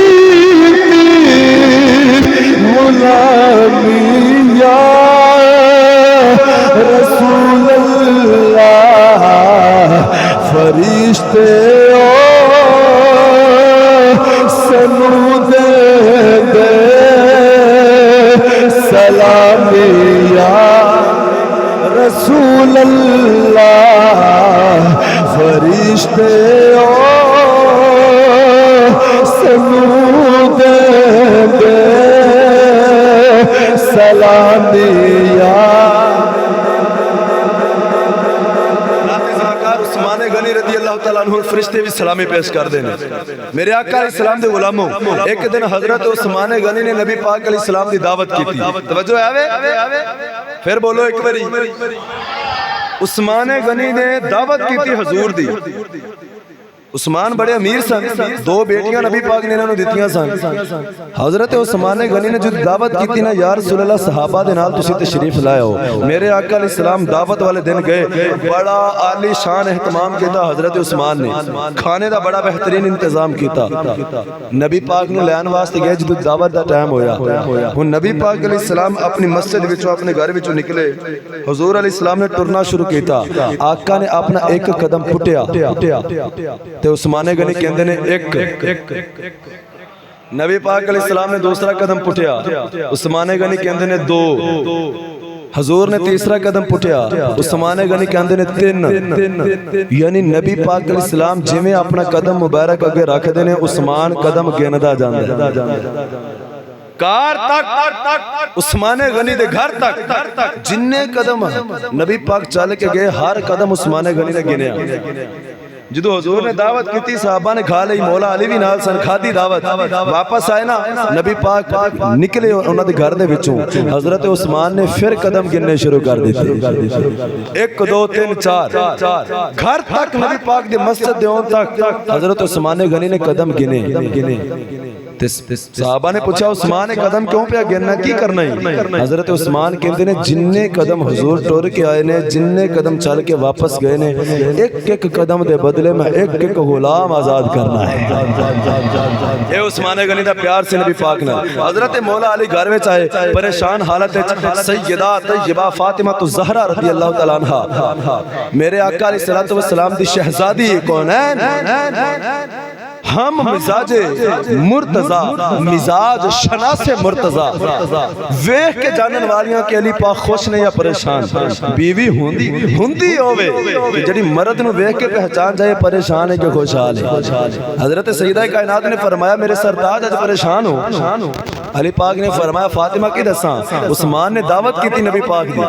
غلامی یا رسول اللہ فرشتے سنو دے دے سلامی یا رسول اللہ فرشتے سنو دے دے سلامی یا عثمان غنی رضی اللہ تعالیٰ عنہ فرشتے بھی سلامی پیش کر دینے میرے آقا علیہ السلام دے غلاموں ایک دن حضرت عثمان غنی نے نبی پاک علیہ السلام دی دعوت کی تھی توجہ ہے پھر بولو ایک باری عثمان غنی نے دعوت کی تھی حضور دی عثمان بڑے امیر سن دو بیٹیاں نبی پاک نے انہوں دیتیاں سن حضرت عثمان غنی نے جو دعوت کی تھی نا یا رسول اللہ صحابہ دے نال تسی تشریف لائے ہو میرے آقا علیہ السلام دعوت والے دن گئے بڑا عالی شان اہتمام کیتا حضرت عثمان نے کھانے دا بڑا بہترین انتظام کیتا نبی پاک نے لین واسطے گئے جو دعوت دا ٹائم ہویا ہن نبی پاک علیہ السلام اپنی مسجد وچوں اپنے گھر وچوں نکلے حضور علیہ السلام نے ٹرنا شروع کیتا آقا نے اپنا ایک قدم پھٹیا تے عثمان غنی کہندے نے ایک نبی پاک علیہ السلام نے دوسرا قدم پھٹیا عثمان غنی کہندے نے دو حضور نے تیسرا قدم پھٹیا عثمان غنی کہندے نے تین یعنی نبی پاک علیہ السلام جویں اپنا قدم مبارک اگے رکھ دے نے عثمان قدم گندا جاندا کار تک عثمان غنی دے گھر تک جننے قدم نبی پاک چل کے گئے ہر قدم عثمان غنی نے گنیا جدو حضور نے دعوت کی تھی صحابہ نے کھا لئی مولا علی بھی نال سن کھادی دعوت واپس آئے نا نبی پاک نکلے انہاں دے گھر دے وچوں حضرت عثمان نے پھر قدم گننے شروع کر دیتے 1 2 3 4 گھر تک نبی پاک دے مسجد دے اون تک حضرت عثمان غنی نے قدم گنے صحابہ نے پوچھا عثمان قدم کیوں پہ گننا کی کرنا ہی حضرت عثمان کہتے ہیں جننے قدم حضور ٹور کے آئے نے جننے قدم چل کے واپس گئے نے ایک ایک قدم دے بدلے میں ایک ایک غلام آزاد کرنا ہے اے عثمان غنی دا پیار سے نبی پاک نے حضرت مولا علی گھر میں چاہے پریشان حالت سیدہ طیبہ فاطمہ الزہرا رضی اللہ تعالیٰ عنہ میرے آقا علیہ السلام دی شہزادی کونین ہم مزاج مرتضی مزاج شناس مرتضی ویکھ کے جانن والیاں کہ علی پاک خوش نے یا پریشان بیوی ہوندی ہوے کہ جڑی مرد نو ویکھ کے پہچان جائے پریشان ہے کہ خوشحال ہے حضرت سیدہ کائنات نے فرمایا میرے سرتاج اج پریشان ہو علی پاک نے فرمایا فاطمہ کی دساں عثمان نے دعوت کی تھی نبی پاک دی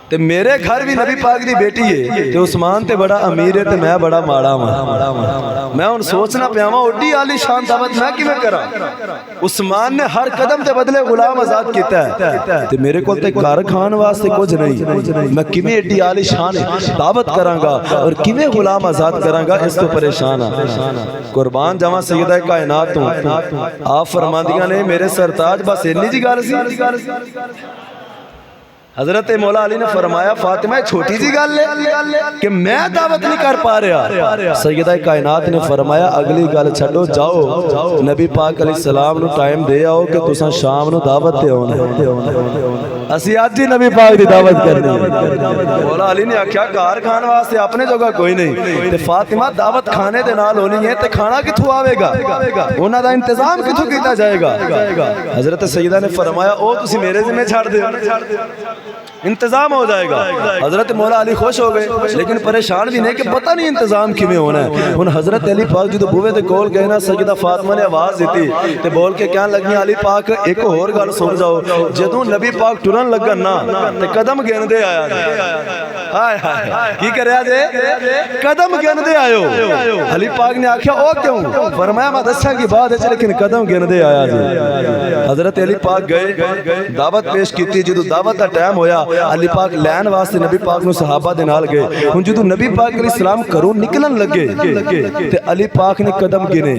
تے میرے گھر بھی نبی پاک دی بیٹی ہے تے عثمان تے بڑا امیر ہے تے میں بڑا ماڑا ہوں میں ان سوچنا پیاواں اوڈی عالی شان دعوت میں کیویں کراں عثمان نے ہر قدم تے بدلے غلام آزاد کیتا ہے تے میرے کول تے گھر کھان واسطے کچھ نہیں میں کیویں ایڈی عالی شان دعوت کراں گا اور کیویں غلام آزاد کراں گا اس تو پریشان ہاں قربان جاواں سیدہ کائنات تو آپ فرماندیاں نے میرے سرتاج بس اتنی جی گل سی حضرت مولا علی نے فرمایا فاطمہ چھوٹی سی گل ہے کہ میں دعوت نہیں کر پا رہا سیدہ کائنات نے فرمایا اگلی گل چھڈو جاؤ نبی پاک علیہ السلام نو ٹائم دے آؤ کہ تساں شام نو دعوت تے ہونا اسی اج ہی نبی پاک دی دعوت کرنی مولا علی نے آکھیا گھر کھان واسطے اپنے جگہ کوئی نہیں تے فاطمہ دعوت کھانے دے نال ہونی ہے تے کھانا کتھوں آوے گا انہاں دا انتظام کتھوں کیتا جائے گا حضرت سیدہ نے فرمایا او تسی میرے ذمہ چھڑ دیو انتظام ہو جائے گا حضرت مولا علی خوش ہو گئے لیکن پریشان بھی نہیں کہ پتہ نہیں انتظام کیویں ہونا ہے ہن حضرت علی پاک جدوں بوے دے کول گئے نا سیدہ فاطمہ نے آواز دیتی تے بول کے کہن لگی علی پاک ایک اور گل سن جاؤ جدوں نبی پاک ٹرن لگن نا تے قدم گندے آیا ہائے ہائے کی کریا جے قدم گندے آیو علی پاک نے آکھیا او کیوں فرمایا میں دساں کی بات ہے لیکن قدم گندے آیا جی حضرت علی پاک گئے دعوت پیش کیتی جدوں دعوت دا ٹائم ہویا علی پاک لین واسطے نبی پاک نو صحابہ دے نال گئے ہن جدوں نبی پاک علیہ السلام کروں نکلن لگے تے علی پاک نے قدم گنے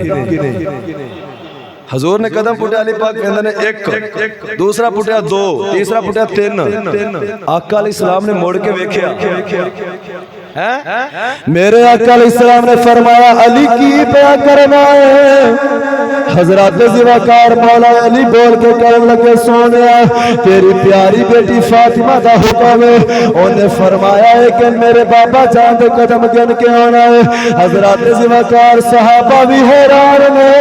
حضور نے قدم پھٹیا علی پاک کہندے نے 1 دوسرا پھٹیا 2 تیسرا پھٹیا 3 آقا علیہ السلام نے موڑ کے ویکھیا میرے آقا علیہ السلام نے فرمایا علی کی پیا کرنا ہے؟ حضرت زوکار مولا علی بول کے کہنے لگے سونیا تیری پیاری بیٹی فاطمہ دا حکم ہے. انہیں فرمایا ہے کہ میرے بابا جان دے قدم گن کے آنا ہے. حضرت زوکار صحابہ بھی حیران نے,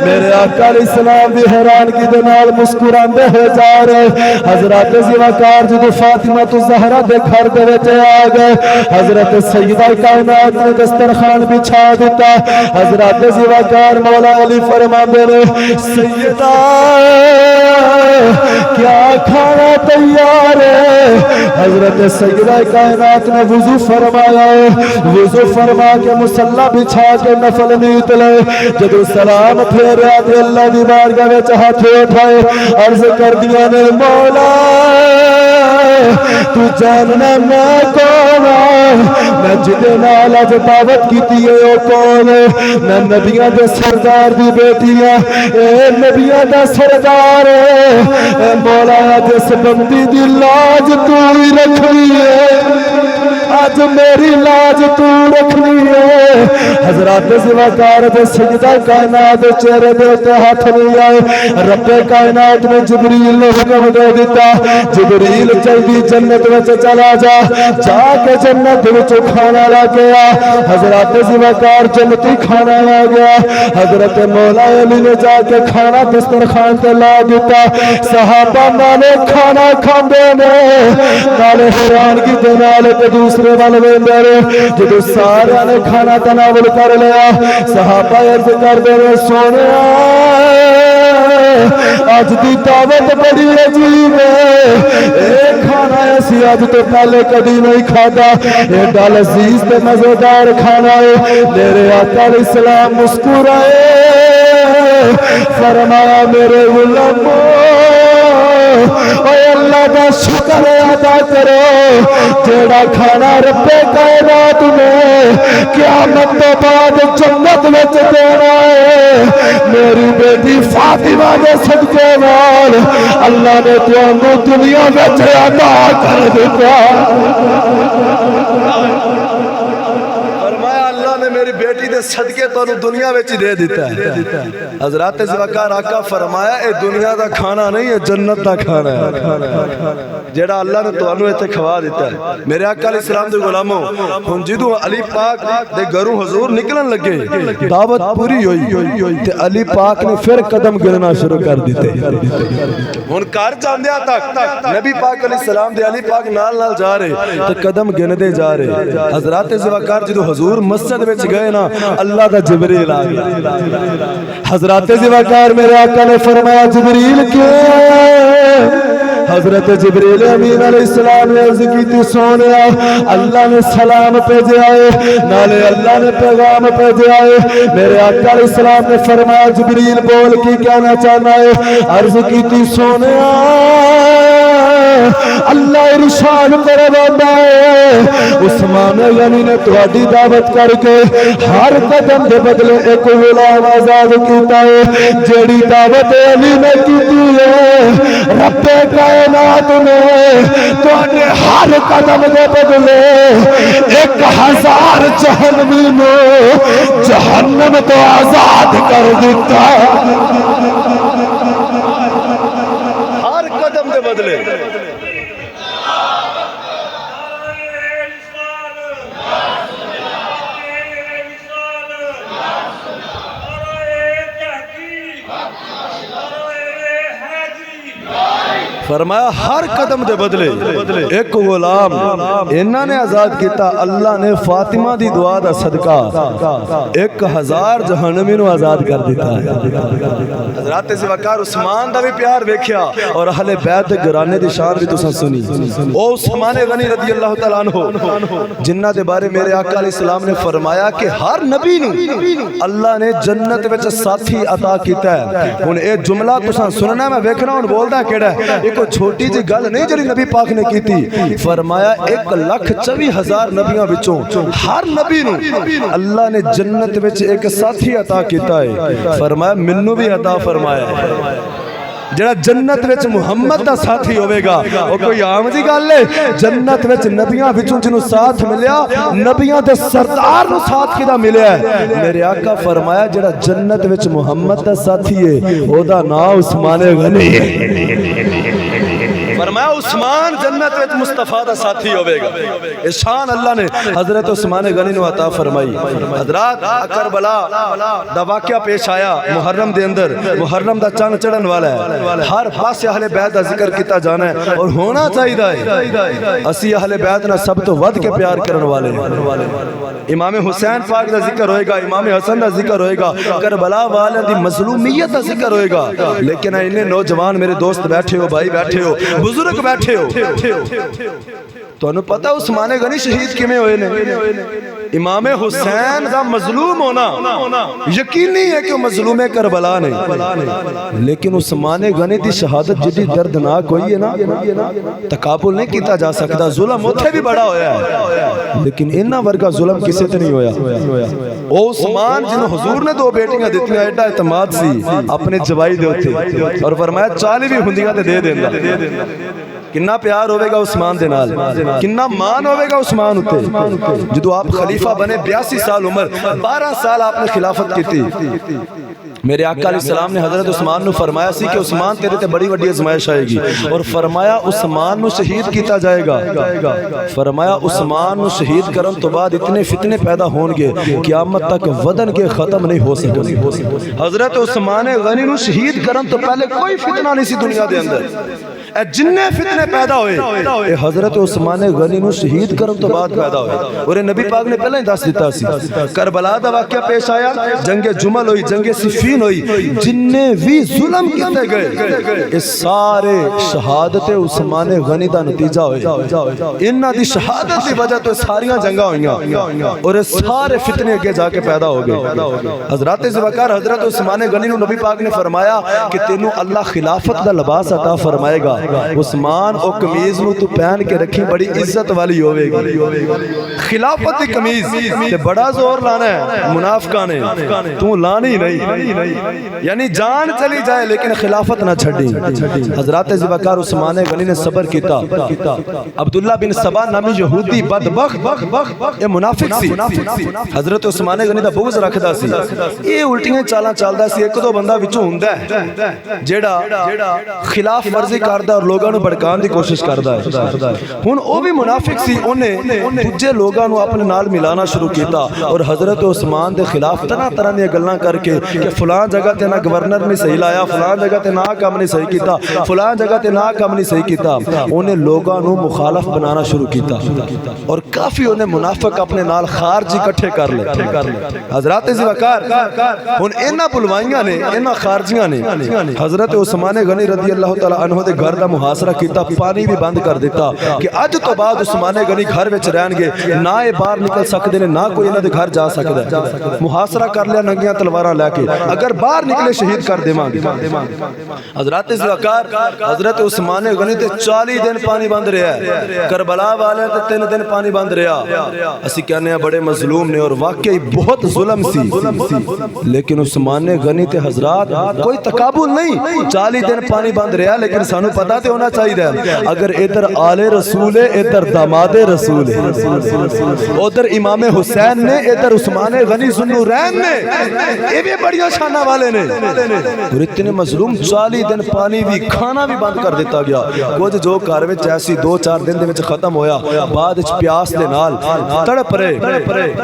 میرے آقا علیہ السلام بھی حیران کی دنال مسکراندے ہوئے جا رہے. حضرت زوکار جدو فاطمہ تو زہرا دے گھر دے بیٹھے آ گئے, حضرت سیدہ کائنات نے دسترخوان بچھا دیتا. حضرت زوکار مولا علی فرماندے نے سیدہ کیا کھانا تیار ہے؟ حضرت سیدہ کائنات نے وضو فرمایا, وضو فرما کے مصلی بچھا کے نفل نیت لے. جدو سلام پھیرا تے اللہ دی بارگاہ وچ ہاتھ اٹھائے عرض کر دیا نے مولا تو جاننا میں کون ہوں, میں جدے نال اج دعوت کیتی ہے او کون ہے؟ میں نبیاں دے سردار دی بیٹی ہاں, اے نبیاں دا سردار ہے. اے مولا جس بندی دی لاج تو ہی رکھنی ہے, آج میری لاج تو رکھنی ہے. حضرات زوکار دے سجدہ کائنات چہرے دے تے ہاتھ نہیں آئے. رب کائنات نے جبریل نے حکم دے دیتا جبریل جلدی جنت وچ چلا جا, جا کے جنت وچ کھانا لا کے آ. حضرات زوکار جنتی کھانا لا گیا. حضرت مولا علی نے جا کے کھانا دسترخوان تے لا دیتا. صحابہ نالے کھانا کھاندے نے نالے حیرانگی دے نال تے دوسرے والے ویندے نے. جدو سارے نے کھانا تناول کر لیا صحابہ عرض کر دے سونیا آج دی دعوت بڑی عجیب ہے, اے کھانا ایسی آج تو پہلے کبھی نہیں کھادا, ایڈا لذیذ تے مزیدار کھانا ہے. میرے آقا علیہ السلام مسکرائے فرمایا میرے غلامو اے اللہ دا شکر ادا کرو جیڑا کھانا رب کائنات نے قیامت تو بعد جنت وچ دینا ہے. میری بیٹی فاطمہ دے صدقے نال اللہ نے تانوں دنیا وچ عطا کر دتا. فرمایا اللہ نے میری بیٹی دے صدقے تانوں دنیا وچ دے دیتا ہے. حضرات زوکار آقا فرمایا اے دنیا دا کھانا نہیں ہے, جنت دا کھانا ہے جیڑا اللہ نے تانوں ایتھے کھوا دیتا ہے. میرے آقا علیہ السلام دے غلاموں ہن جدوں علی پاک دے گھروں حضور نکلن لگے دعوت پوری ہوئی تے علی پاک نے پھر قدم گننا شروع کر دیتے. ہن گھر جاندیاں تک نبی پاک علیہ السلام دے علی پاک نال نال جا رہے تے قدم گندے جا رہے. حضرات زوکار جدوں حضور مسجد وچ گئے نا اللہ دا جبریل آ گیا. حضرات زوکار میرے آقا نے فرمایا جبریل کیوں آیا؟ حضرت جبریل امین علیہ السلام نے عرض کی تھی سونیا اللہ نے سلام بھیجے آئے نالے اللہ نے پیغام بھیجے آئے. میرے آقا علیہ السلام نے فرمایا جبریل بول کی کہنا چاہنا ہے؟ عرض کی تھی سونیا اللہ ارشاد فرماتا ہے عثمان غنی نے تہاڈی دعوت کر کے ہر قدم دے بدلے ایک غلام آزاد کیتا ہے. جیڑی دعوت علی نے کیتی ہے رب کائنات نے تہاڈے ہر قدم دے بدلے 1000 جہنمی نو جہنم تو آزاد کر دیتا. ہر قدم دے بدلے فرمایا ہر قدم دے بدلے ایک غلام انہاں نے آزاد کیتا. اللہ نے فاطمہ دی دعا دا صدقہ 1000 جہنمی نو آزاد کر دیتا ہے. حضرات زوکار عثمان دا بھی پیار ویکھیا اور اہل بیت دے گھرانے دی شان بھی تساں سنی. او عثمان غنی رضی اللہ تعالی عنہ جنہ دے بارے میرے آقا علیہ السلام نے فرمایا کہ ہر نبی نو اللہ نے جنت وچ ساتھی عطا کیتا ہے. ہن اے جملہ تساں سننا میں ویکھنا ہن بولدا کیڑا ہے. کوئی چھوٹی جی گل نہیں جڑی نبی پاک نے کی تھی. فرمایا 1,24,000 نبیوں وچوں ہر نبی نو اللہ نے جنت وچ ایک ساتھی عطا کیتا ہے. فرمایا منو بھی عطا فرمایا ہے. جڑا جنت وچ محمد دا ساتھی ہوے گا او کوئی عام جی گل ہے جنت وچ نبیاں وچوں جنوں ساتھ ملیا نبیاں دے سردار نو ساتھ کدا ملیا ہے میرے آقا فرمایا جڑا جنت وچ محمد دا ساتھی ہے او دا نام عثمان غنی ہے فرمایا عثمان جنت وچ مصطفیٰ دا ساتھی ہوے گا شان اللہ نے حضرت عثمان غنی نو عطا فرمائی حضرات کربلا دا واقعہ پیش آیا محرم دے اندر محرم دا چاند چڑھن والا ہے ہر پاس اہل بیت دا ذکر کیتا جانا ہے اور ہونا چاہیے اسی اہل بیت نہ سب تو ود کے پیار کرن والے امام حسین پاک دا ذکر ہوئے گا امام حسن دا ذکر ہوئے گا کربلا والے دی مظلومیت دا ذکر ہوئے گا لیکن انہیں نوجوان میرے دوست بیٹھے ہو بھائی بیٹھے ہو بزرگ بیٹھے ہو تو انہوں پتہ عثمان غنی شہید کیمیں ہوئے نے امام حسین دا مظلوم ہونا یقینی ہے کہ وہ مظلوم کربلا نہیں لیکن عثمان غنی دی شہادت جدی دردناک ہوئی ہے نا تقابل نہیں کیتا جا سکتا ظلم اتھے بھی بڑا ہویا ہے لیکن انہا ورگا ظلم کسے تے نہیں ہویا او عثمان جنہوں حضور نے 2 بیٹیاں دیتی ہیں ایڈا اعتماد سی اپنے جوائی دے ہوتے اور فرمایا 40 بھی ہندیاں تے دے دینا کنا پیار ہوئے گا عثمان دے نال کنا مان ہوئے گا عثمان ہوتے جدو آپ خلیفہ بنے 82 سال عمر 12 سال آپ نے خلافت کی تھی میرے آقا علیہ السلام نے حضرت عثمان نو فرمایا سی کہ عثمان تیرے تے بڑی وڈی آزمائش آئے گی اور فرمایا عثمان نو شہید کیتا جائے گا فرمایا عثمان نو شہید کرن تو بعد اتنے فتنے پیدا ہون گے قیامت تک ودن کے ختم نہیں ہو سکتے حضرت عثمان غنی نو شہید کرن تو پہلے کوئی فتنہ نہیں سی دنیا دے اندر اے جننے فتنے پیدا ہوئے اے حضرت عثمان غنی نو شہید کرن تو بعد پیدا ہوئے اور نبی پاک نے پہلے ہی دس دیتا سی کربلا دا واقعہ پیش آیا جنگ جمل ہوئی جنگ صفین ہوئی جننے بھی ظلم کیتے گئے اس سارے شہادت عثمان غنی دا نتیجہ ہوئے انہاں دی شہادت دی وجہ تو ساریاں جنگاں ہوئیاں اور سارے فتنے اگے جا کے پیدا ہو گئے حضرت ذوالفقار حضرت عثمان غنی نو نبی پاک نے فرمایا کہ تینوں اللہ خلافت دا لباس عطا فرمائے گا عثمان او قمیض نو تو پہن کے رکھی بڑی عزت والی ہوئے گی خلافت دی قمیض تے بڑا زور لانا ہے منافقاں نے تو لانی نہیں یعنی جان چلی جائے لیکن خلافت نہ چھڑی حضرت ذوالفقار عثمان غنی نے صبر کیتا عبداللہ بن سبا نامی یہودی بدبخت یہ منافق سی حضرت عثمان غنی دا بغض رکھدا سی یہ الٹیاں چالاں چلدا سی ایک دو بندہ وچوں ہوندا ہے جیڑا خلاف ورزی کردا اور لوگاں نو بھڑکان دی کوشش کردا ہے ہن او بھی منافق سی اونے دوجے لوگاں نو اپنے نال ملانا شروع کیتا اور حضرت عثمان دے خلاف طرح طرح دی گلاں کر کے کہ فلاں جگہ تے نہ گورنر نے صحیح لایا فلاں جگہ تے نہ کام نہیں صحیح کیتا فلاں جگہ تے نہ کام نہیں صحیح کیتا اونے لوگاں نو مخالف بنانا شروع کیتا اور کافی اونے منافق اپنے نال خارجی اکٹھے کر لے حضرت ذوالفقار ہن انہاں بلوائیاں نے انہاں خارجیاں نے حضرت عثمان غنی رضی اللہ تعالی عنہ دے گھر دا محاصرہ کیتا پانی بھی بند کر دیتا کہ اج تو بعد عثمان غنی گھر وچ رہن گے نہ اے باہر نکل سکدے نے نہ کوئی انہاں دے گھر جا سکدا ہے محاصرہ کر لیا ننگیاں تلواراں لے کے اگر باہر نکلے شہید کر دیواں گے حضرت ذوالفقار حضرت عثمان غنی تے 40 دن پانی بند رہیا ہے کربلا والے تے 3 دن پانی بند رہیا اسی کہنے ہیں بڑے مظلوم نے اور واقعی بہت ظلم سی لیکن عثمان غنی تے حضرات کوئی تقابل نہیں 40 دن پانی بند رہیا لیکن سانو پتہ تے ہونا چاہیے اگر ادھر آل رسول ہے ادھر داماد رسول ہے ادھر امام حسین نے ادھر عثمان غنی ذوالنورین نے یہ بھی بڑیاں شانہ والے نے اور اتنے مظلوم 40 دن پانی بھی کھانا بھی بند کر دیتا گیا کچھ جو گھر وچ ایسی 2-4 دن دے وچ ختم ہویا بعد وچ پیاس دے نال تڑپ رہے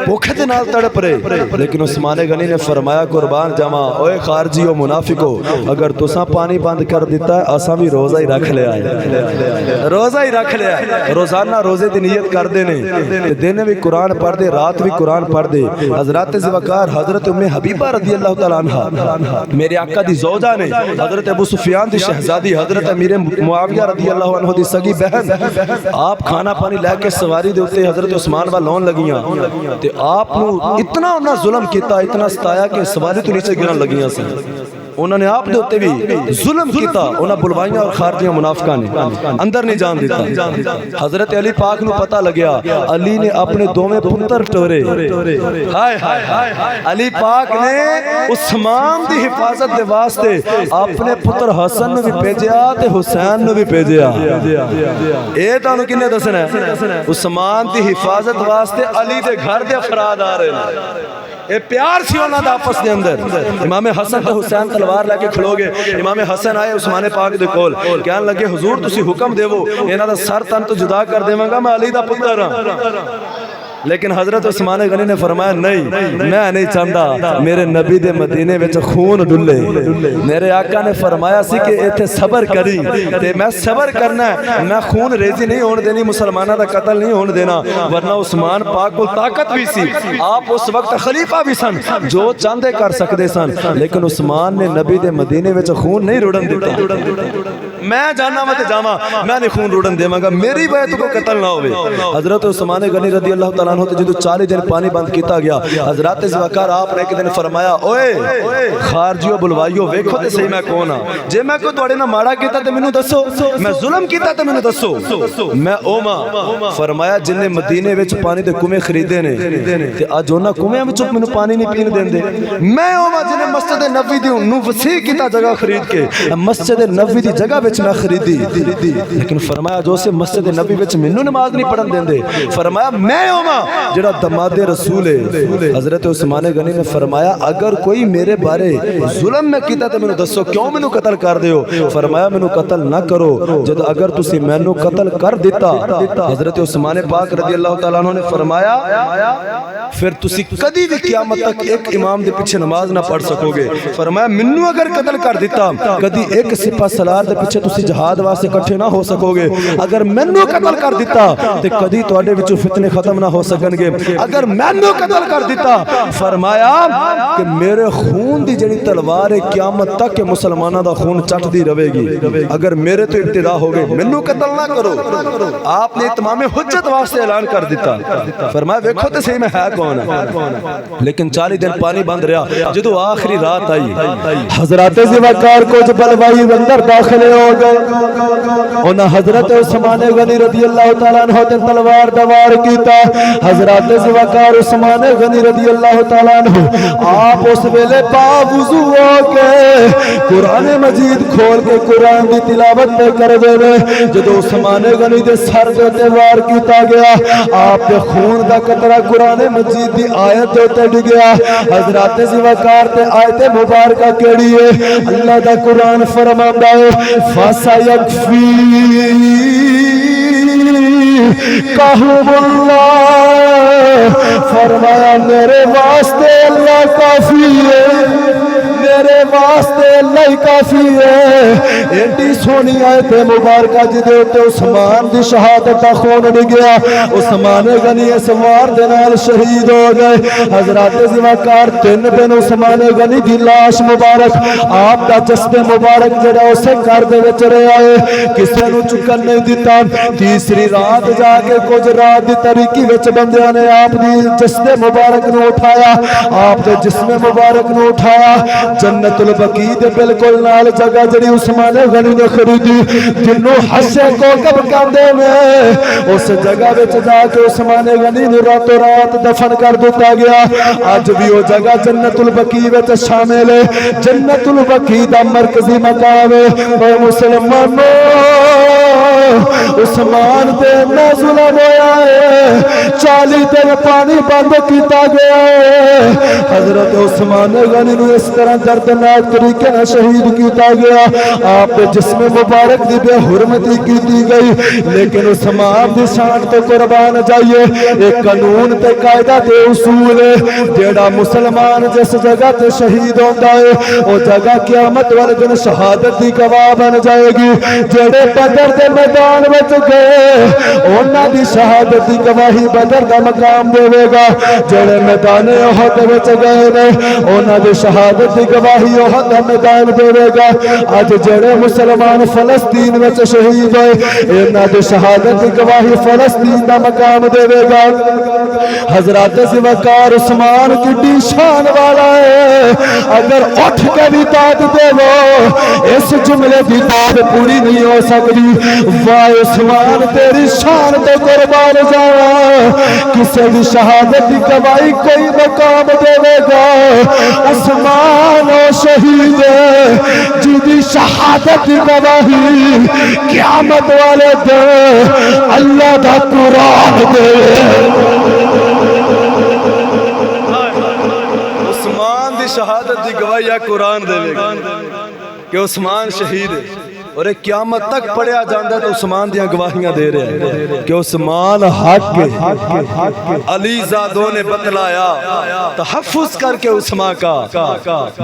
بھوک دے نال تڑپ رہے لیکن عثمان غنی نے فرمایا قربان جاواں اوے خارجیو منافقو اگر تساں پانی بند کر دیتا ہے اساں بھی روزہ ہی رکھ لیا ہے روزہ ہی رکھ لیا ہے روزانہ روزے دی نیت کر دے نے دن بھی قرآن پڑھ دے رات بھی قرآن پڑھ دے حضرت ذوالفقار حضرت ام حبیبہ رضی اللہ تعالیٰ عنہ میرے آقا دی زوجہ نے حضرت ابو سفیان دی شہزادی حضرت امیر معاویہ رضی اللہ عنہ دی سگی بہن آپ کھانا پانی لے کے سواری دے اتے حضرت عثمان با لون لگیاں تے آپ نو اتنا انہاں ظلم کیتا اتنا ستایا کہ سواری تو نیچے گرن لگیاں سے انہوں نے آپ دے اتے بھی ظلم کیتا، انہاں بلوائیاں اور خارجیاں منافقہ نے اندر نہیں جان دیتا۔ حضرت علی پاک نو پتہ لگیا، علی نے اپنے دوویں پتر ٹورے، ہائے ہائے علی پاک نے عثمان دی حفاظت دے واسطے اپنے پتر حسن نو بھی بھیجیا تے حسین نو بھی بھیجیا۔ اے تانوں کنے دسنا ہے؟ عثمان دی حفاظت واسطے علی دے گھر دے افراد آ رہے ہیں۔ اے پیار سی انہاں دا آپس دے اندر۔ امام حسن تے حسین تلوار لے کے کھلو گے، امام حسن آئے عثمان پاک دے کول، کہن لگے حضور تسی حکم دیو انہاں دا سر تن تو جدا کر دیواں گا، میں علی دا پتر ہاں۔ لیکن حضرت عثمان غنی نے فرمایا نہیں، میں نہیں چاہتا میرے نبی دے مدینے وچ خون ڈلے۔ میرے آقا نے فرمایا سی کہ ایتھے صبر کری تے میں صبر کرنا ہے، میں خون ریزی نہیں ہون دینی، مسلمانہ دا قتل نہیں ہون دینا، ورنہ عثمان پاک کو طاقت بھی سی، آپ اس وقت خلیفہ بھی سن، جو چاندے کر سکتے سن، لیکن عثمان نے نبی دے مدینے وچ خون نہیں رڑن دیتا۔ میں جانا مت جاما، میں نہیں خون روڑن دیواں گا، میری بیعت کو قتل نہ ہوئے۔ حضرت عثمان غنی رضی اللہ تعالیٰ عنہ تے جدوں 40 دن پانی بند کیتا گیا، حضرت ذوالفقار آپ نے ایک دن فرمایا، اوئے خارجیو بلوائیو ویکھو تے صحیح میں کون ہاں، جے میں کوئی تواڈے نال ماڑا کیتا تے مینوں دسو، میں ظلم کیتا تے مینوں دسو، میں اوما۔ فرمایا جن نے مدینے وچ پانی دے کنویں خریدے نے تے اج انہاں کنویں وچوں مینوں پانی نہیں پین دیندے، میں اوما جن نے مسجد نبوی دی نوں وسیع کیتا جگہ خرید کے، مسجد نبوی دی جگہ وچ میں خریدی، لیکن فرمایا جو سے مسجد نبی وچ مینوں نماز نہیں پڑھن دیندے، فرمایا میں ہوواں جڑا دماد رسول ہے۔ حضرت عثمان غنی نے فرمایا اگر کوئی میرے بارے ظلم میں کیتا تے مینوں دسو، کیوں مینوں قتل کر دیو؟ فرمایا مینوں قتل نہ کرو، جد اگر تسی مینوں قتل کر دیتا، حضرت عثمان پاک رضی اللہ تعالیٰ عنہ نے فرمایا پھر تسی کدی بھی قیامت تک ایک امام دے پیچھے نماز نہ پڑھ سکو گے۔ فرمایا مینوں اگر قتل کر دیتا، کدی ایک سپاہ سالار دے پیچھے تسی جہاد واسطے اکٹھے نہ ہو سکو گے، اگر مینوں قتل کر دیتا تے کدی تواڈے وچوں فتنے ختم نہ ہو سکن گے، اگر مینوں قتل کر دیتا فرمایا کہ میرے خون دی جڑی تلوار ہے قیامت تک کہ مسلماناں دا خون چٹدی رہے گی، اگر میرے تو ابتدا ہو گئے، مینوں قتل نہ کرو۔ آپ نے اتمام حجت واسطے اعلان کر دیتا، فرمایا ویکھو تے صحیح میں ہے کون ہے۔ لیکن 40 دن پانی بند رہا، جدوں آخری رات آئی حضرت ذوالفقار کچھ بلوائی اندر داخل ہو گئے، انہاں حضرت عثمان غنی رضی اللہ تعالیٰ عنہ تے تلوار دوار کیتا۔ حضرت ذوالفقار عثمان غنی رضی اللہ تعالیٰ عنہ آپ اس ویلے باوضو ہو کے قرآن مجید کھول کے قرآن دی تلاوت پہ کر دے، جدو عثمان غنی دے سر دے وار کیتا گیا، آپ دے خون دا قطرہ قرآن مجید دی آیت تے ڈگیا۔ حضرت ذوالفقار تے آیت مبارکہ کیڑی ہے؟ اللہ دا قرآن فرماندا ہے فَسَيَكْفِيكَهُمُ اللَّهُ، فرمایا میرے واسطے اللہ کافی ہے، میرے واسطے اللہ کافی ہے۔ ایڈی سونی آیت مبارکہ جدے تے عثمان دی شہادت دا خون ڈگیا، عثمان غنی اس وار دے نال شہید ہو گئے۔ حضرت ذوالفقار 3 دن عثمان غنی دی لاش مبارک، آپ دا جسد مبارک جڑا اسے گھر دے وچ رہیا ہے، کسے نوں چکن نہیں دتا۔ تیسری رات جا کے کچھ رات دی تاریکی وچ بندیاں نے آپ دی جسد مبارک نو اٹھایا، آپ دے جسم مبارک نو اٹھایا، جنت البقیع دے بالکل نال جگہ جڑی عثمان غنی نے خریدی، جنوں حشے کو کب کہندے نے، اس جگہ وچ جا کے عثمان غنی نو راتوں رات دفن کر دتا گیا۔ اج بھی وہ جگہ جنت البقیع وچ شامل ہے، جنت البقیع دا مرکزی مقام ہے۔ اے مسلمانوں عثمان تے نہ ظلم ہویا ہے، 40 دن پانی بند کیتا گیا ہے۔ حضرت عثمان غنی نو اس طرح دردناک طریقے نہ شہید کیتا گیا، آپ کے جسم مبارک دی بے حرمتی کیتی گئی، لیکن عثمان دی شان تو قربان جائیے۔ ایک قانون تے قاعدہ تے اصول ہے، جیڑا مسلمان جس جگہ تے شہید ہوندا ہے وہ جگہ قیامت والے دن شہادت دی گواہ بن جائے گی۔ جیڑے بدر دے میدان وچ گئے انہاں دی شہادت دی گواہی بدر دا مقام دے گا، جیڑے میدان احد وچ گئے گئے نے انہاں دی شہادت دی گواہی احد دا میدان دے گا اج جڑے مسلمان فلسطین وچ شہید ہوئے انہاں دی شہادت دی گواہی فلسطین دا مقام دے گا حضرت ذوالفقار عثمان کی شان والا ہے اگر اٹھ کے بھی داد دے وہ اس جملے کی داد پوری نہیں ہو سکتی واہ عثمان تیری شان تے قربان جاواں کسی بھی شہادت کی گواہی کوئی مقام دے گا عثمان و شہید جی دی شہادت کی گواہی قیامت والے دن اللہ دا قرآن دے عثمان دی شہادت دی گواہی یا قرآن دے گا کہ عثمان شہید ہے اور ایک قیامت تک پڑھیا جاندہ تو عثمان دیاں گواہیاں دے رہے ہیں کہ عثمان حق ہے علی زادوں نے بتلایا تحفظ کر کے عثمان کا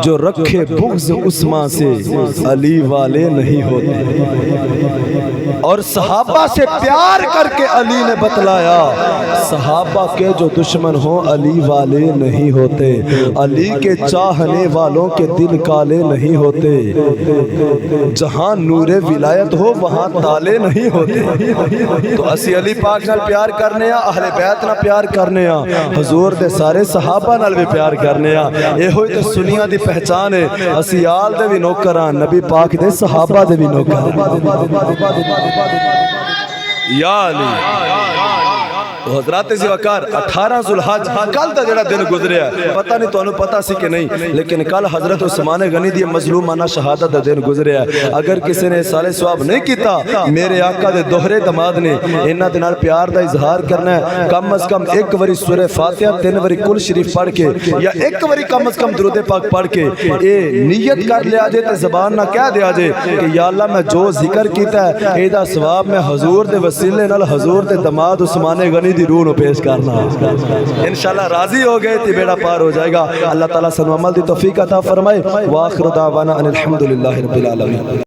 جو رکھے بغض عثمان سے علی والے نہیں ہوتے اور صحابہ سے پیار کر کے علی نے بتلایا صحابہ کے جو دشمن ہوں علی والے نہیں ہوتے علی کے چاہنے والوں کے دل کالے نہیں ہوتے جہاں نور ولایت ہو وہاں تالے نہیں ہوتے تو اسی علی پاک نال پیار کرنے اہل بیت نال پیار کرنے حضور دے سارے صحابہ نال بھی پیار کرنے یہ ہوئی تو سنیاں دی پہچان ہے اسی آل دے بھی نوکراں نبی پاک دے صحابہ دے بھی نوکراں یا علی تو حضرات ذوالفقار 18 ذوالحج کل دا جڑا دن گزریا ہے پتہ نہیں تو انہوں پتہ سی کہ نہیں لیکن کل حضرت عثمان غنی دی مظلومانہ شہادت دا دن گزریا ہے اگر کسی نے سال ثواب نہیں کیتا میرے آقا دے دوہرے دماد نے انہاں دے نال پیار دا اظہار کرنا ہے کم از کم ایک وری سورہ فاتحہ 3 وری کل شریف پڑھ کے یا ایک وری کم از کم درود پاک پڑھ کے اے نیت کر لیا جے تے زبان نہ کہہ دیا جے کہ یا اللہ میں جو ذکر کیتا ہے اے دا ثواب میں حضور دے وسیلے نال حضور دے دماد عثمان غنی دی روح نو پیش کرنا انشاءاللہ راضی ہو گئے تی بیڑا پار ہو جائے گا اللہ تعالیٰ سنو عمل دی توفیق عطا فرمائے وآخر دعوانا ان الحمدللہ رب العالمین